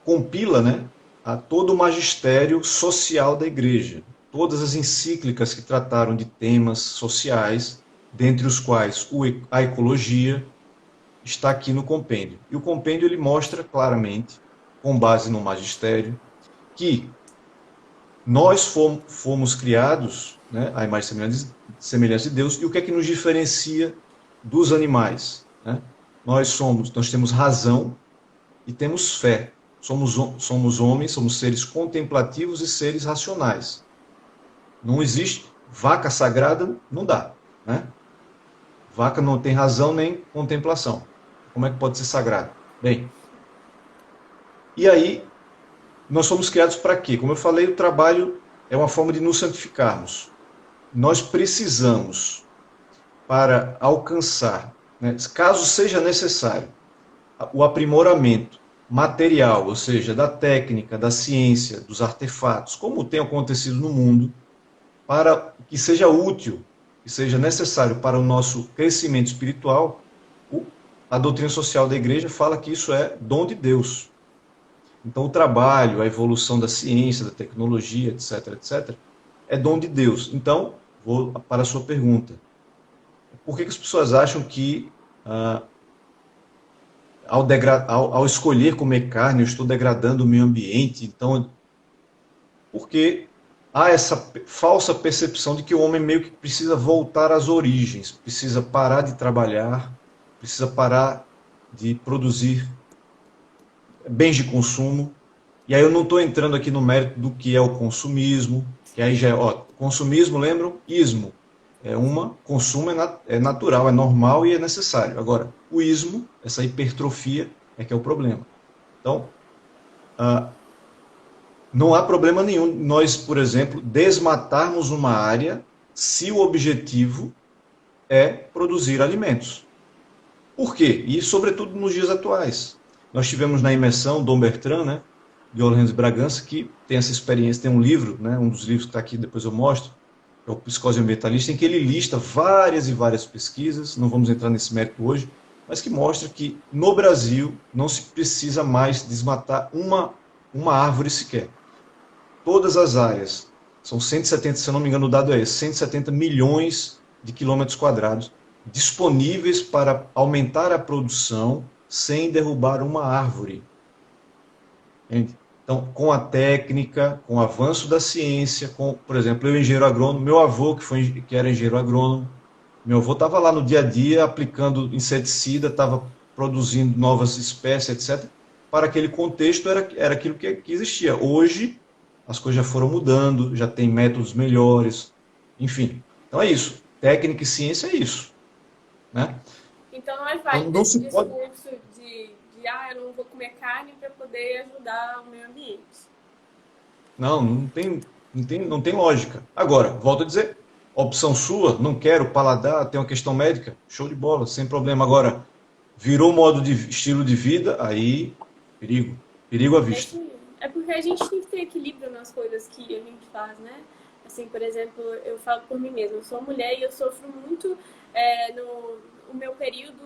compila, né, a todo o magistério social da Igreja, todas as encíclicas que trataram de temas sociais, dentre os quais a ecologia, está aqui no compêndio. E o compêndio ele mostra claramente, com base no magistério, que nós fomos criados, né, à imagem e semelhança de Deus, e o que é que nos diferencia dos animais? Né? Nós temos razão e temos fé. Somos homens, somos seres contemplativos e seres racionais. Não existe vaca sagrada, não dá. Né? Vaca não tem razão nem contemplação. Como é que pode ser sagrado? Bem, e aí, nós somos criados para quê? Como eu falei, o trabalho é uma forma de nos santificarmos. Nós precisamos, para alcançar, né, caso seja necessário, o aprimoramento material, ou seja, da técnica, da ciência, dos artefatos, como tem acontecido no mundo, para que seja útil, que seja necessário para o nosso crescimento espiritual, a doutrina social da igreja fala que isso é dom de Deus. Então, o trabalho, a evolução da ciência, da tecnologia, etc., é dom de Deus. Então, vou para a sua pergunta. Por que as pessoas acham que, ao escolher comer carne, eu estou degradando o meio ambiente? Então, porque há essa falsa percepção de que o homem meio que precisa voltar às origens, precisa parar de trabalhar, precisa parar de produzir bens de consumo. E aí eu não estou entrando aqui no mérito do que é o consumismo, que aí já é, ó, consumismo, lembram? Ismo. Consumo é natural, é normal e é necessário. Agora, o ismo, essa hipertrofia, é que é o problema. Então, não há problema nenhum nós, por exemplo, desmatarmos uma área se o objetivo é produzir alimentos. Por quê? E, sobretudo, nos dias atuais. Nós tivemos na imersão Dom Bertrand, né, de Orleans Bragança, que tem essa experiência, tem um livro, né, um dos livros que está aqui, depois eu mostro, é o Psicose Ambientalista, em que ele lista várias e várias pesquisas, não vamos entrar nesse mérito hoje, mas que mostra que no Brasil não se precisa mais desmatar uma árvore sequer. Todas as áreas, são 170, se eu não me engano o dado é esse, 170 milhões de quilômetros quadrados disponíveis para aumentar a produção sem derrubar uma árvore. Então, com a técnica, com o avanço da ciência, por exemplo, eu engenheiro agrônomo, meu avô que era engenheiro agrônomo, meu avô estava lá no dia a dia aplicando inseticida, estava produzindo novas espécies, etc. Para aquele contexto era aquilo que existia. Hoje as coisas já foram mudando, já tem métodos melhores, enfim. Então é isso. Técnica e ciência é isso, né? Então não é Então válido não esse se pode. discurso de eu não vou comer carne para poder ajudar o meio ambiente. Não tem lógica. Agora, volto a dizer, opção sua, não quero paladar, tem uma questão médica, show de bola, sem problema. Agora, virou modo de estilo de vida, aí perigo, perigo à É vista. isso aí. É porque a gente tem que ter equilíbrio nas coisas que a gente faz, né? Assim, por exemplo, eu falo por mim mesma, eu sou mulher e eu sofro muito no o meu período,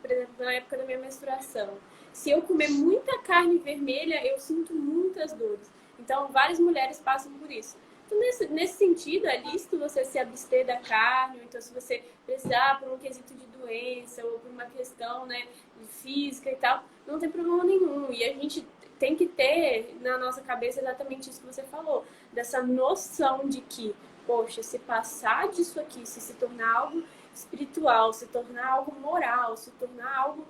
por exemplo, na época da minha menstruação. Se eu comer muita carne vermelha, eu sinto muitas dores. Então, várias mulheres passam por isso. Então, nesse sentido, é lícito você se abster da carne, ou então se você precisar por um quesito de doença, ou por uma questão, né, física e tal, não tem problema nenhum. E a gente tem que ter na nossa cabeça exatamente isso que você falou, dessa noção de que, poxa, se passar disso aqui, se tornar algo espiritual, se tornar algo moral, se tornar algo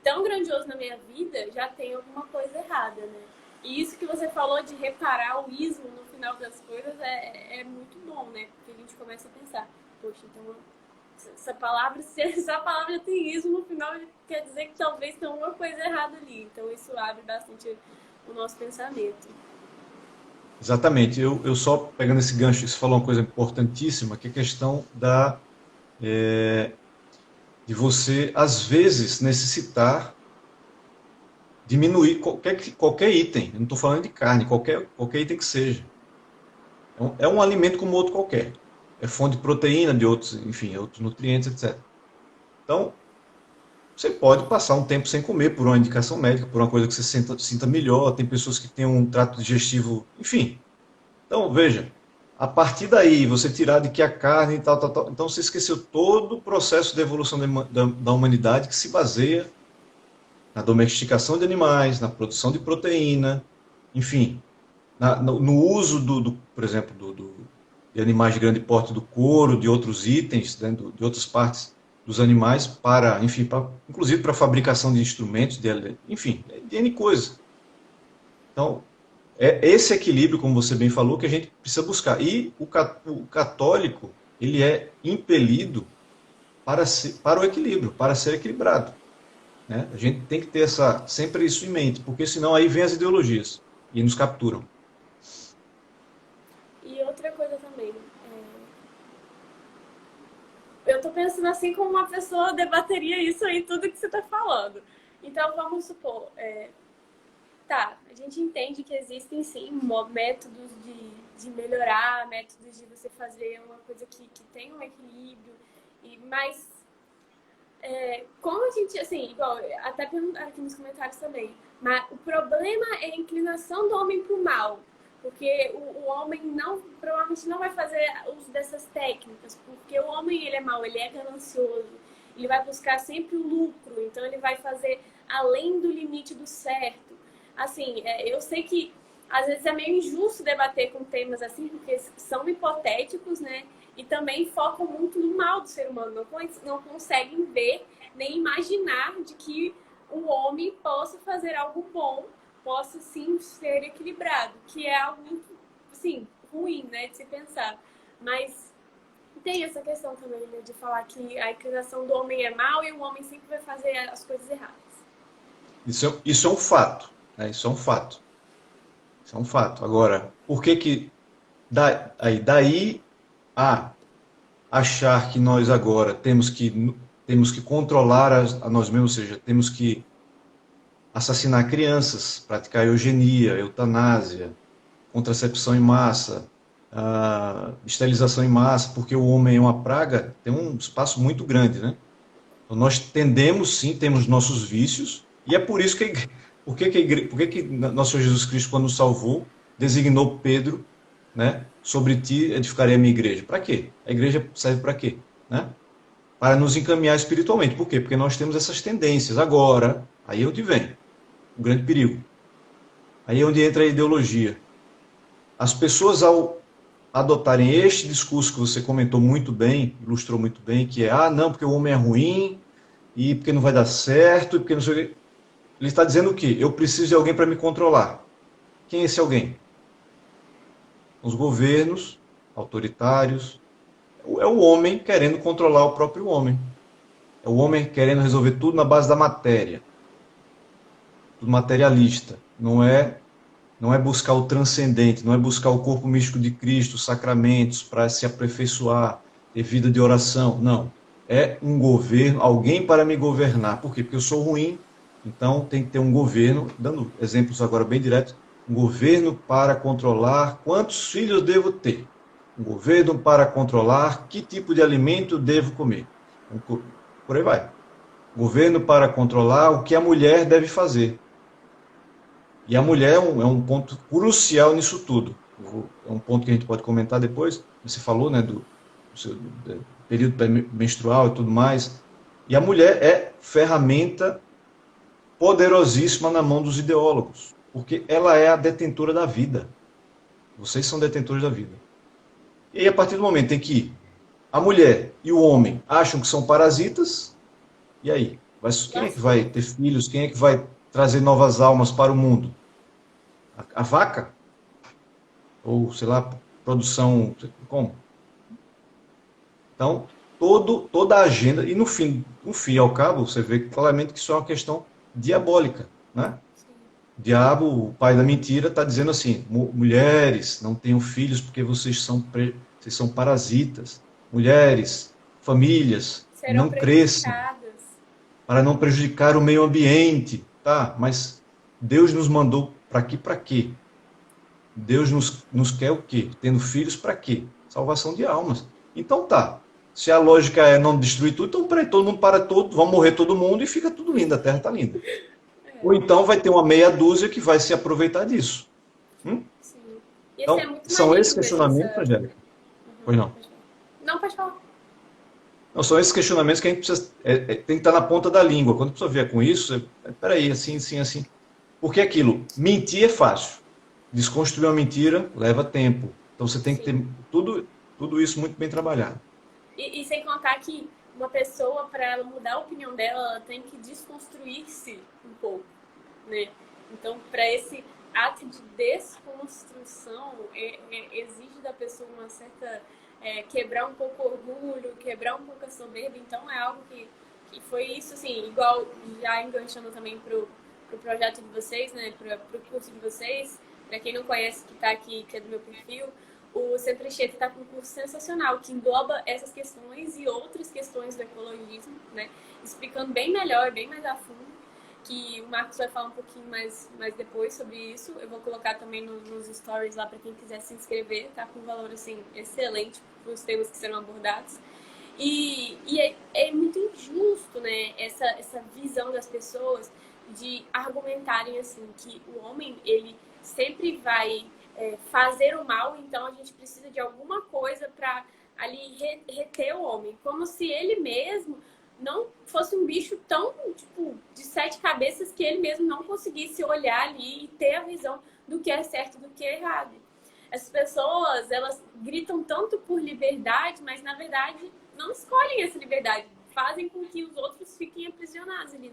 tão grandioso na minha vida, já tem alguma coisa errada, né? E isso que você falou de reparar o ismo no final das coisas é muito bom, né? Porque a gente começa a pensar, poxa, então essa palavra, se essa palavra tem ismo no final, quer dizer que talvez tenha alguma coisa errada ali. Então isso abre bastante o nosso pensamento. Exatamente. Eu só pegando esse gancho, você falou uma coisa importantíssima, que é a questão de você, às vezes, necessitar diminuir qualquer item. Eu não estou falando de carne, qualquer item que seja. É um alimento como outro qualquer. É fonte de proteína, de outros, enfim, outros nutrientes, etc. Então, você pode passar um tempo sem comer por uma indicação médica, por uma coisa que você sinta melhor. Tem pessoas que têm um trato digestivo, enfim. Então, veja, a partir daí, você tirar de que a carne e tal, tal, tal. Então, você esqueceu todo o processo de evolução da humanidade que se baseia na domesticação de animais, na produção de proteína, enfim, no uso por exemplo, de animais de grande porte, do couro, de outros itens, né, de outras partes dos animais, enfim, inclusive para a fabricação de instrumentos, enfim, de N coisas. Então, é esse equilíbrio, como você bem falou, que a gente precisa buscar. E o católico, ele é impelido para o equilíbrio, para ser equilibrado. Né? A gente tem que ter sempre isso em mente, porque senão aí vem as ideologias e nos capturam. E outra coisa também, eu tô pensando assim como uma pessoa debateria isso aí, tudo que você tá falando. Então, vamos supor, tá, a gente entende que existem sim métodos de melhorar, métodos de você fazer uma coisa que tem um equilíbrio, mas como a gente, assim, igual, até perguntaram aqui nos comentários também, mas o problema é a inclinação do homem pro mal, porque o homem provavelmente não vai fazer uso dessas técnicas, porque o homem, ele é mau, ele é ganancioso, ele vai buscar sempre o lucro, então ele vai fazer além do limite do certo. Assim, eu sei que às vezes é meio injusto debater com temas assim, porque são hipotéticos, né? E também focam muito no mal do ser humano. Não conseguem ver nem imaginar de que o homem possa fazer algo bom, possa sim ser equilibrado, que é algo muito, assim, ruim, né, de se pensar. Mas tem essa questão também, né, de falar que a inclinação do homem é mal e o homem sempre vai fazer as coisas erradas. Isso é um fato, né? Isso é um fato. Isso é um fato. Agora, por que que daí a achar que nós agora temos que controlar a nós mesmos, ou seja, temos que assassinar crianças, praticar eugenia, eutanásia, contracepção em massa, esterilização em massa, porque o homem é uma praga, tem um espaço muito grande, né? Então nós tendemos, sim, temos nossos vícios, e é por isso que, por que que nosso Senhor Jesus Cristo, quando nos salvou, designou Pedro, né? Sobre ti edificarei a minha igreja. Para quê? A igreja serve para quê? Né? Para nos encaminhar espiritualmente. Por quê? Porque nós temos essas tendências. Agora, aí é onde vem o grande perigo. Aí é onde entra a ideologia. As pessoas, ao adotarem este discurso que você comentou muito bem, ilustrou muito bem, que é, não, porque o homem é ruim, e porque não vai dar certo, e porque não sei o quê. Ele está dizendo o quê? Eu preciso de alguém para me controlar. Quem é esse alguém? Os governos autoritários. É o homem querendo controlar o próprio homem. É o homem querendo resolver tudo na base da matéria. Tudo materialista. Não é buscar o transcendente, não é buscar o corpo místico de Cristo, os sacramentos, para se aperfeiçoar, ter vida de oração. Não. É um governo, alguém para me governar. Por quê? Porque eu sou ruim, então tem que ter um governo, dando exemplos agora bem diretos, um governo para controlar quantos filhos devo ter. Um governo para controlar que tipo de alimento devo comer. Por aí vai. Governo para controlar o que a mulher deve fazer. E a mulher é um ponto crucial nisso tudo. É um ponto que a gente pode comentar depois. Você falou, né, do período menstrual e tudo mais. E a mulher é ferramenta poderosíssima na mão dos ideólogos, porque ela é a detentora da vida. Vocês são detentores da vida. E aí, a partir do momento em que a mulher e o homem acham que são parasitas, e aí? Quem é que vai ter filhos? Quem é que vai trazer novas almas para o mundo? A vaca? Ou, sei lá, produção. Como? Então, toda a agenda, e no fim e ao cabo, você vê claramente que isso é uma questão diabólica. Né? O diabo, o pai da mentira, está dizendo assim: mulheres, não tenham filhos porque vocês são parasitas. Mulheres, famílias, Serão não cresçam prejudicadas. para não prejudicar o meio ambiente. Tá, mas Deus nos mandou para aqui para quê? Deus nos quer o quê? Tendo filhos para quê? Salvação de almas. Então tá. Se a lógica é não destruir tudo, então peraí, todo mundo para todo, vão morrer todo mundo e fica tudo lindo, a terra está linda. Ou então vai ter uma meia dúzia que vai se aproveitar disso. Sim. E assim, é Então, muito são esses maligno mesmo questionamentos, essa. Angélica. Pois não. Não, pode falar. Não, são esses questionamentos que a gente precisa, tem que estar na ponta da língua. Quando a pessoa vier com isso, peraí, assim, assim, assim. Porque aquilo, mentir é fácil. Desconstruir uma mentira leva tempo. Então você tem que ter Sim. tudo isso muito bem trabalhado. E sem contar que uma pessoa, para ela mudar a opinião dela, ela tem que desconstruir-se um pouco, né? Então, para esse ato de desconstrução, exige da pessoa uma certa... quebrar um pouco o orgulho, quebrar um pouco a soberba. Então, é algo que foi isso, assim, igual já enganchando também pro projeto de vocês, né? Pro curso de vocês. Para quem não conhece, que está aqui, que é do meu perfil, o Centro Anchieta está com um curso sensacional que engloba essas questões e outras questões do ecologismo, né? Explicando bem melhor, bem mais a fundo, que o Marcos vai falar um pouquinho mais depois sobre isso. Eu vou colocar também nos stories lá para quem quiser se inscrever, tá com um valor assim excelente para os temas que serão abordados. E é muito injusto, né, essa visão das pessoas de argumentarem assim que o homem ele sempre vai fazer o mal, então a gente precisa de alguma coisa para ali reter o homem, como se ele mesmo não fosse um bicho tão, tipo, de 7 cabeças que ele mesmo não conseguisse olhar ali e ter a visão do que é certo e do que é errado. As pessoas, elas gritam tanto por liberdade, mas na verdade não escolhem essa liberdade, fazem com que os outros fiquem aprisionados ali,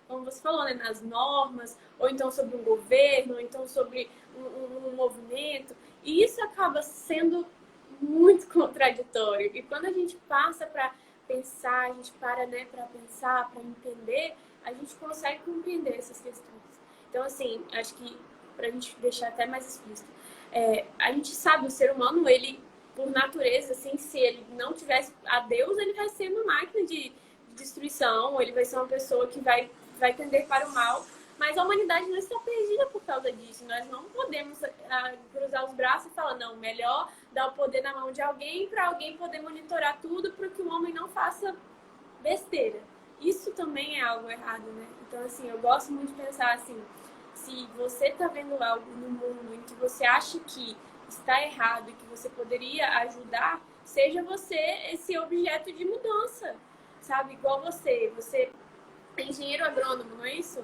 como você falou, né, nas normas, ou então sobre um governo, ou então sobre um movimento. E isso acaba sendo muito contraditório. E quando a gente passa para pensar, a gente para, né, para pensar, para entender, a gente consegue compreender essas questões. Então, assim, acho que para a gente deixar até mais explícito, a gente sabe, o ser humano, ele, por natureza, assim, se ele não tivesse a Deus, ele vai ser uma máquina de destruição, ele vai ser uma pessoa que vai tender para o mal. Mas a humanidade não está perdida por causa disso. Nós não podemos cruzar os braços e falar, não, melhor dar o poder na mão de alguém para alguém poder monitorar tudo para que o homem não faça besteira. Isso também é algo errado, né? Então, assim, eu gosto muito de pensar assim, se você está vendo algo no mundo em que você acha que está errado e que você poderia ajudar, seja você esse objeto de mudança, sabe? Igual você é engenheiro agrônomo, não é isso?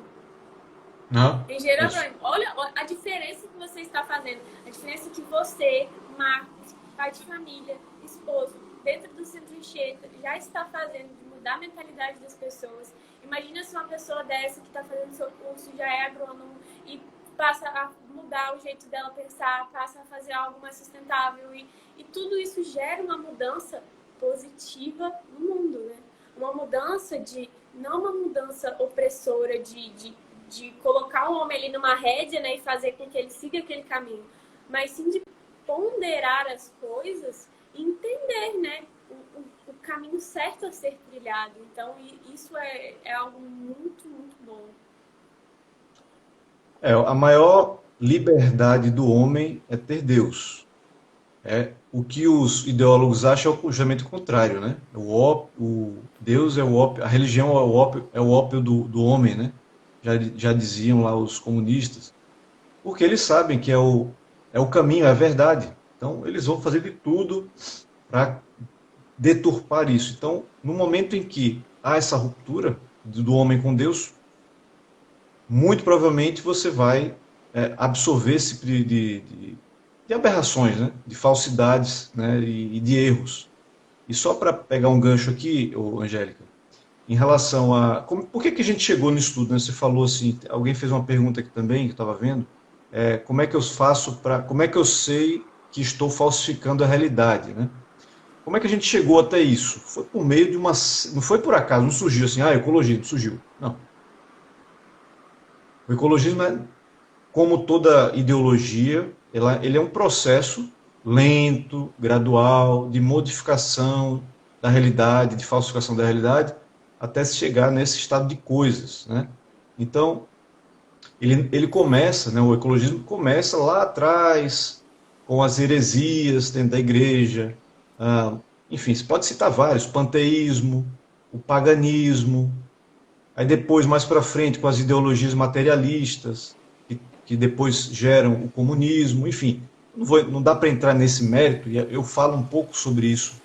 Não? Engenheiro Isso. agrônomo, olha a diferença que você está fazendo. A diferença que você, Marcos, pai de família, esposo, dentro do Centro Anchieta, já está fazendo de mudar a mentalidade das pessoas. Imagina se uma pessoa dessa que está fazendo seu curso já é agrônomo e passa a mudar o jeito dela pensar, passa a fazer algo mais sustentável. E tudo isso gera uma mudança positiva no mundo, né? Uma mudança não uma mudança opressora de colocar o homem ali numa rédea, né, e fazer com que ele siga aquele caminho, mas sim de ponderar as coisas e entender, né, o caminho certo a ser trilhado. Então, isso é algo muito, muito bom. A maior liberdade do homem é ter Deus. O que os ideólogos acham é justamente o contrário, né? Deus é o ópio, a religião é o ópio do homem, né? Já diziam lá os comunistas, porque eles sabem que é o caminho, é a verdade. Então, eles vão fazer de tudo para deturpar isso. Então, no momento em que há essa ruptura do homem com Deus, muito provavelmente você vai absorver esse tipo de aberrações, né? De falsidades, né? E de erros. E só para pegar um gancho aqui, Angélica, em relação por que a gente chegou nisso tudo? Né? Você falou assim, alguém fez uma pergunta aqui também, que eu estava vendo, como é que eu faço como é que eu sei que estou falsificando a realidade, né? Como é que a gente chegou até isso? Foi por meio de não foi por acaso, não surgiu assim, ecologismo, surgiu. Não. O ecologismo como toda ideologia, ele é um processo lento, gradual, de modificação da realidade, de falsificação da realidade, até se chegar nesse estado de coisas, né? Então, ele começa, né, o ecologismo começa lá atrás, com as heresias dentro da igreja, enfim, você pode citar vários, o panteísmo, o paganismo, aí depois, mais para frente, com as ideologias materialistas, que depois geram o comunismo, enfim, não dá para entrar nesse mérito, e eu falo um pouco sobre isso,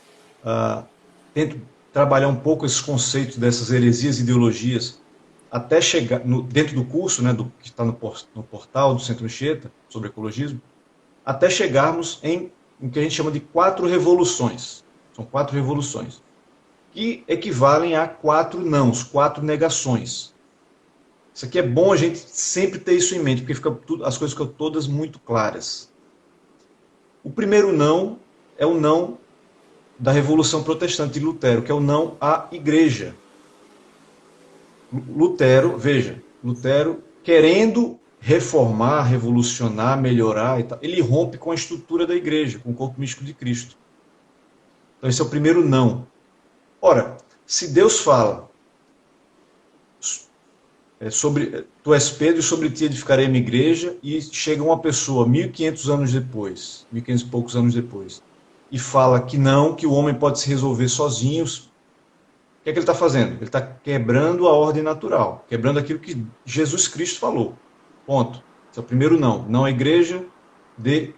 tento trabalhar um pouco esses conceitos dessas heresias e ideologias, até chegar, dentro do curso, né, que está no portal do Centro Anchieta, sobre ecologismo, até chegarmos em o que a gente chama de 4 revoluções. São 4 revoluções, que equivalem a 4 nãos, 4 negações. Isso aqui é bom a gente sempre ter isso em mente, porque as coisas ficam todas muito claras. O primeiro não é o não da Revolução Protestante de Lutero, que é o não à igreja. Lutero querendo reformar, revolucionar, melhorar, ele rompe com a estrutura da igreja, com o corpo místico de Cristo. Então esse é o primeiro não. Ora, se Deus fala tu és Pedro e sobre ti edificarei a minha igreja, e chega uma pessoa 1500 anos depois, 1500 e poucos anos depois, e fala que não, que o homem pode se resolver sozinho, o que é que ele está fazendo? Ele está quebrando a ordem natural, quebrando aquilo que Jesus Cristo falou. Ponto. Esse é o primeiro não. Não a igreja de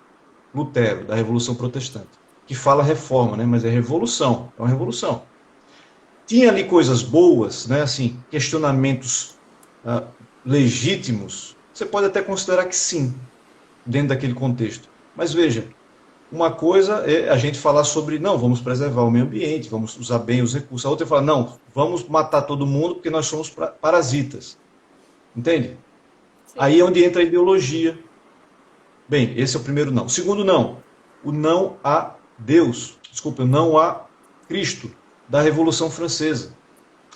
Lutero, da Revolução Protestante, que fala reforma, né? Mas é revolução, é uma revolução. tinha ali coisas boas, né, assim, questionamentos legítimos, você pode até considerar que sim, dentro daquele contexto. Mas veja, uma coisa é a gente falar sobre, não, vamos preservar o meio ambiente, vamos usar bem os recursos. A outra é falar, não, vamos matar todo mundo porque nós somos parasitas. Entende? Sim. Aí é onde entra a ideologia. Bem, esse é o primeiro não. O segundo não, o não a Deus, desculpa, o não a Cristo, da Revolução Francesa.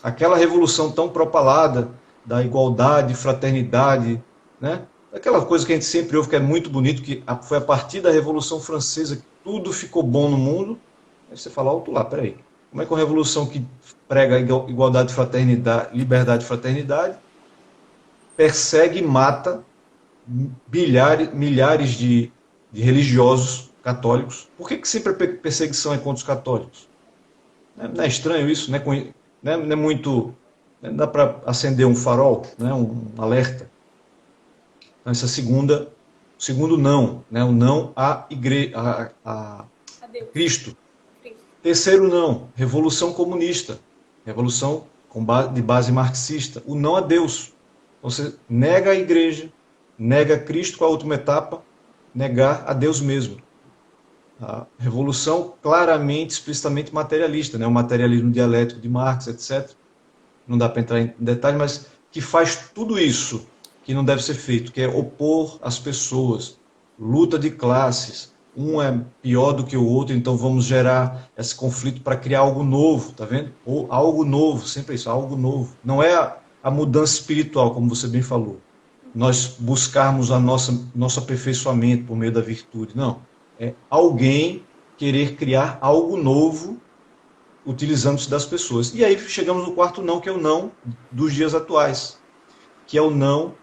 Aquela revolução tão propalada da igualdade, fraternidade, né? Aquela coisa que a gente sempre ouve que é muito bonito, que foi a partir da Revolução Francesa que tudo ficou bom no mundo. Aí você fala, alto lá, peraí. Como é que uma revolução que prega igualdade, fraternidade, liberdade e fraternidade persegue e mata milhares de religiosos católicos? Por que sempre a perseguição é contra os católicos? Não é estranho isso? Não é muito. Não dá para acender um farol, né? Um alerta. Então, essa segundo não, né? O não à igreja, a Cristo. Terceiro não, revolução comunista, revolução de base marxista, o não a Deus. Você nega a igreja, nega Cristo, com a última etapa, negar a Deus mesmo. A revolução claramente, explicitamente materialista, né? O materialismo dialético de Marx, etc. Não dá para entrar em detalhe, mas que faz tudo isso que não deve ser feito, que é opor as pessoas, luta de classes, um é pior do que o outro, então vamos gerar esse conflito para criar algo novo, tá vendo? Ou algo novo, sempre isso, algo novo. Não é a mudança espiritual, como você bem falou. Nós buscarmos nosso aperfeiçoamento por meio da virtude, não. É alguém querer criar algo novo utilizando-se das pessoas. E aí chegamos no quarto não, que é o não dos dias atuais, que é o não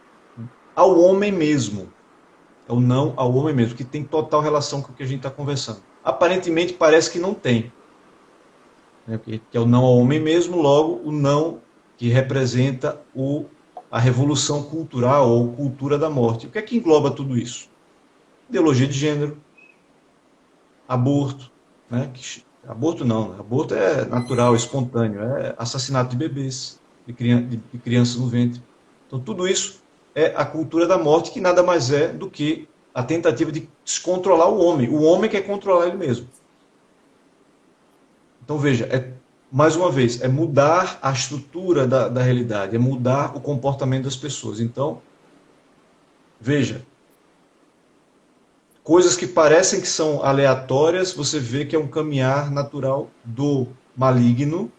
ao homem mesmo. É o não ao homem mesmo, que tem total relação com o que a gente está conversando. Aparentemente parece que não tem. Né? Que é o não ao homem mesmo, logo o não que representa a revolução cultural ou cultura da morte. O que é que engloba tudo isso? Ideologia de gênero, aborto, né? Aborto não, né? Aborto é natural, espontâneo, é assassinato de bebês, de crianças no ventre. Então tudo isso é a cultura da morte, que nada mais é do que a tentativa de descontrolar o homem. O homem quer controlar ele mesmo. Então veja, mais uma vez, é mudar a estrutura da realidade, é mudar o comportamento das pessoas. Então, veja, coisas que parecem que são aleatórias, você vê que é um caminhar natural do maligno,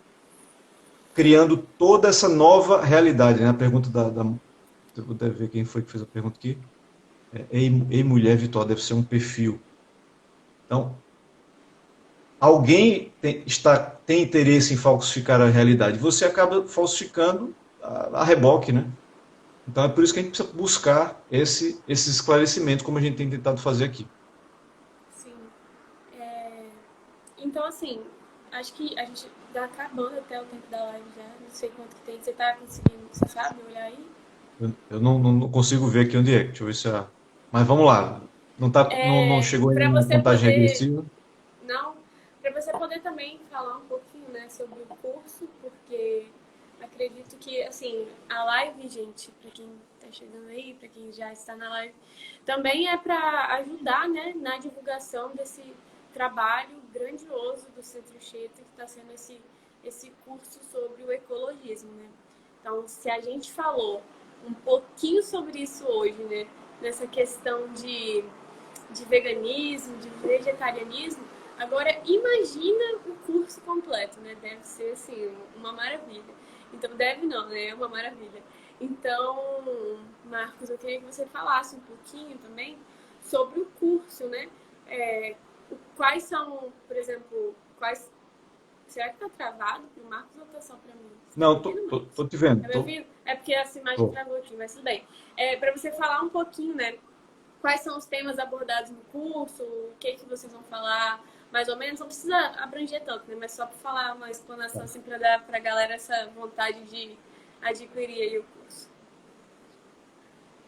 criando toda essa nova realidade. Né? A pergunta eu vou ver quem foi que fez a pergunta aqui. Ei, mulher, Vitória, deve ser um perfil. Então, alguém tem interesse em falsificar a realidade. Você acaba falsificando a reboque, né? Então é por isso que a gente precisa buscar esse esclarecimento, como a gente tem tentado fazer aqui. Sim. Então, assim, acho que a gente está acabando até o tempo da live já. Não sei quanto que tem. Você está conseguindo, você sabe, olhar aí? Eu não consigo ver aqui onde é. Deixa eu ver se Mas vamos lá. Não chegou em contagem regressiva? Não. Para você poder também falar um pouquinho, né, sobre o curso, porque acredito que, assim, a live, gente, para quem está chegando aí, para quem já está na live, também é para ajudar, né, na divulgação desse trabalho grandioso do Centro Cheta, que está sendo esse curso sobre o ecologismo, né? Então, se a gente falou um pouquinho sobre isso hoje, né, nessa questão de veganismo, de vegetarianismo, agora imagina o curso completo, né? Deve ser, assim, uma maravilha. Então, deve não, né? É uma maravilha. Então, Marcos, eu queria que você falasse um pouquinho também sobre o curso, né? Quais são, por exemplo, será que tá travado pro Marcos ou tá só pra mim? Não, tô te vendo. É porque essa imagem travou aqui, mas tudo bem. Para você falar um pouquinho, né? Quais são os temas abordados no curso, o que vocês vão falar, mais ou menos. Não precisa abranger tanto, né? Mas só para falar uma explanação assim, para dar para a galera essa vontade de adquirir aí o curso.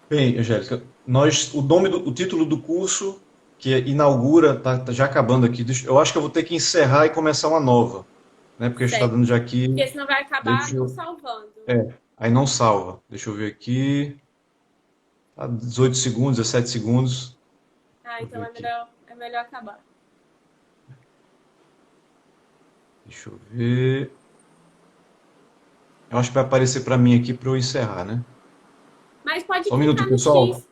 Bem, Angélica, o título do curso que inaugura, tá já acabando aqui. Eu acho que eu vou ter que encerrar e começar uma nova. né? Porque está Certo. dando já aqui. Porque senão vai acabar Deixa não eu. salvando. É, aí não salva. Deixa eu ver aqui. Tá 18 segundos, 17 segundos. Ah, Deixa eu ver então aqui. é melhor acabar. Deixa eu ver. Eu acho que vai aparecer para mim aqui para eu encerrar, né? Mas pode Só um minuto, clicar no pessoal. X.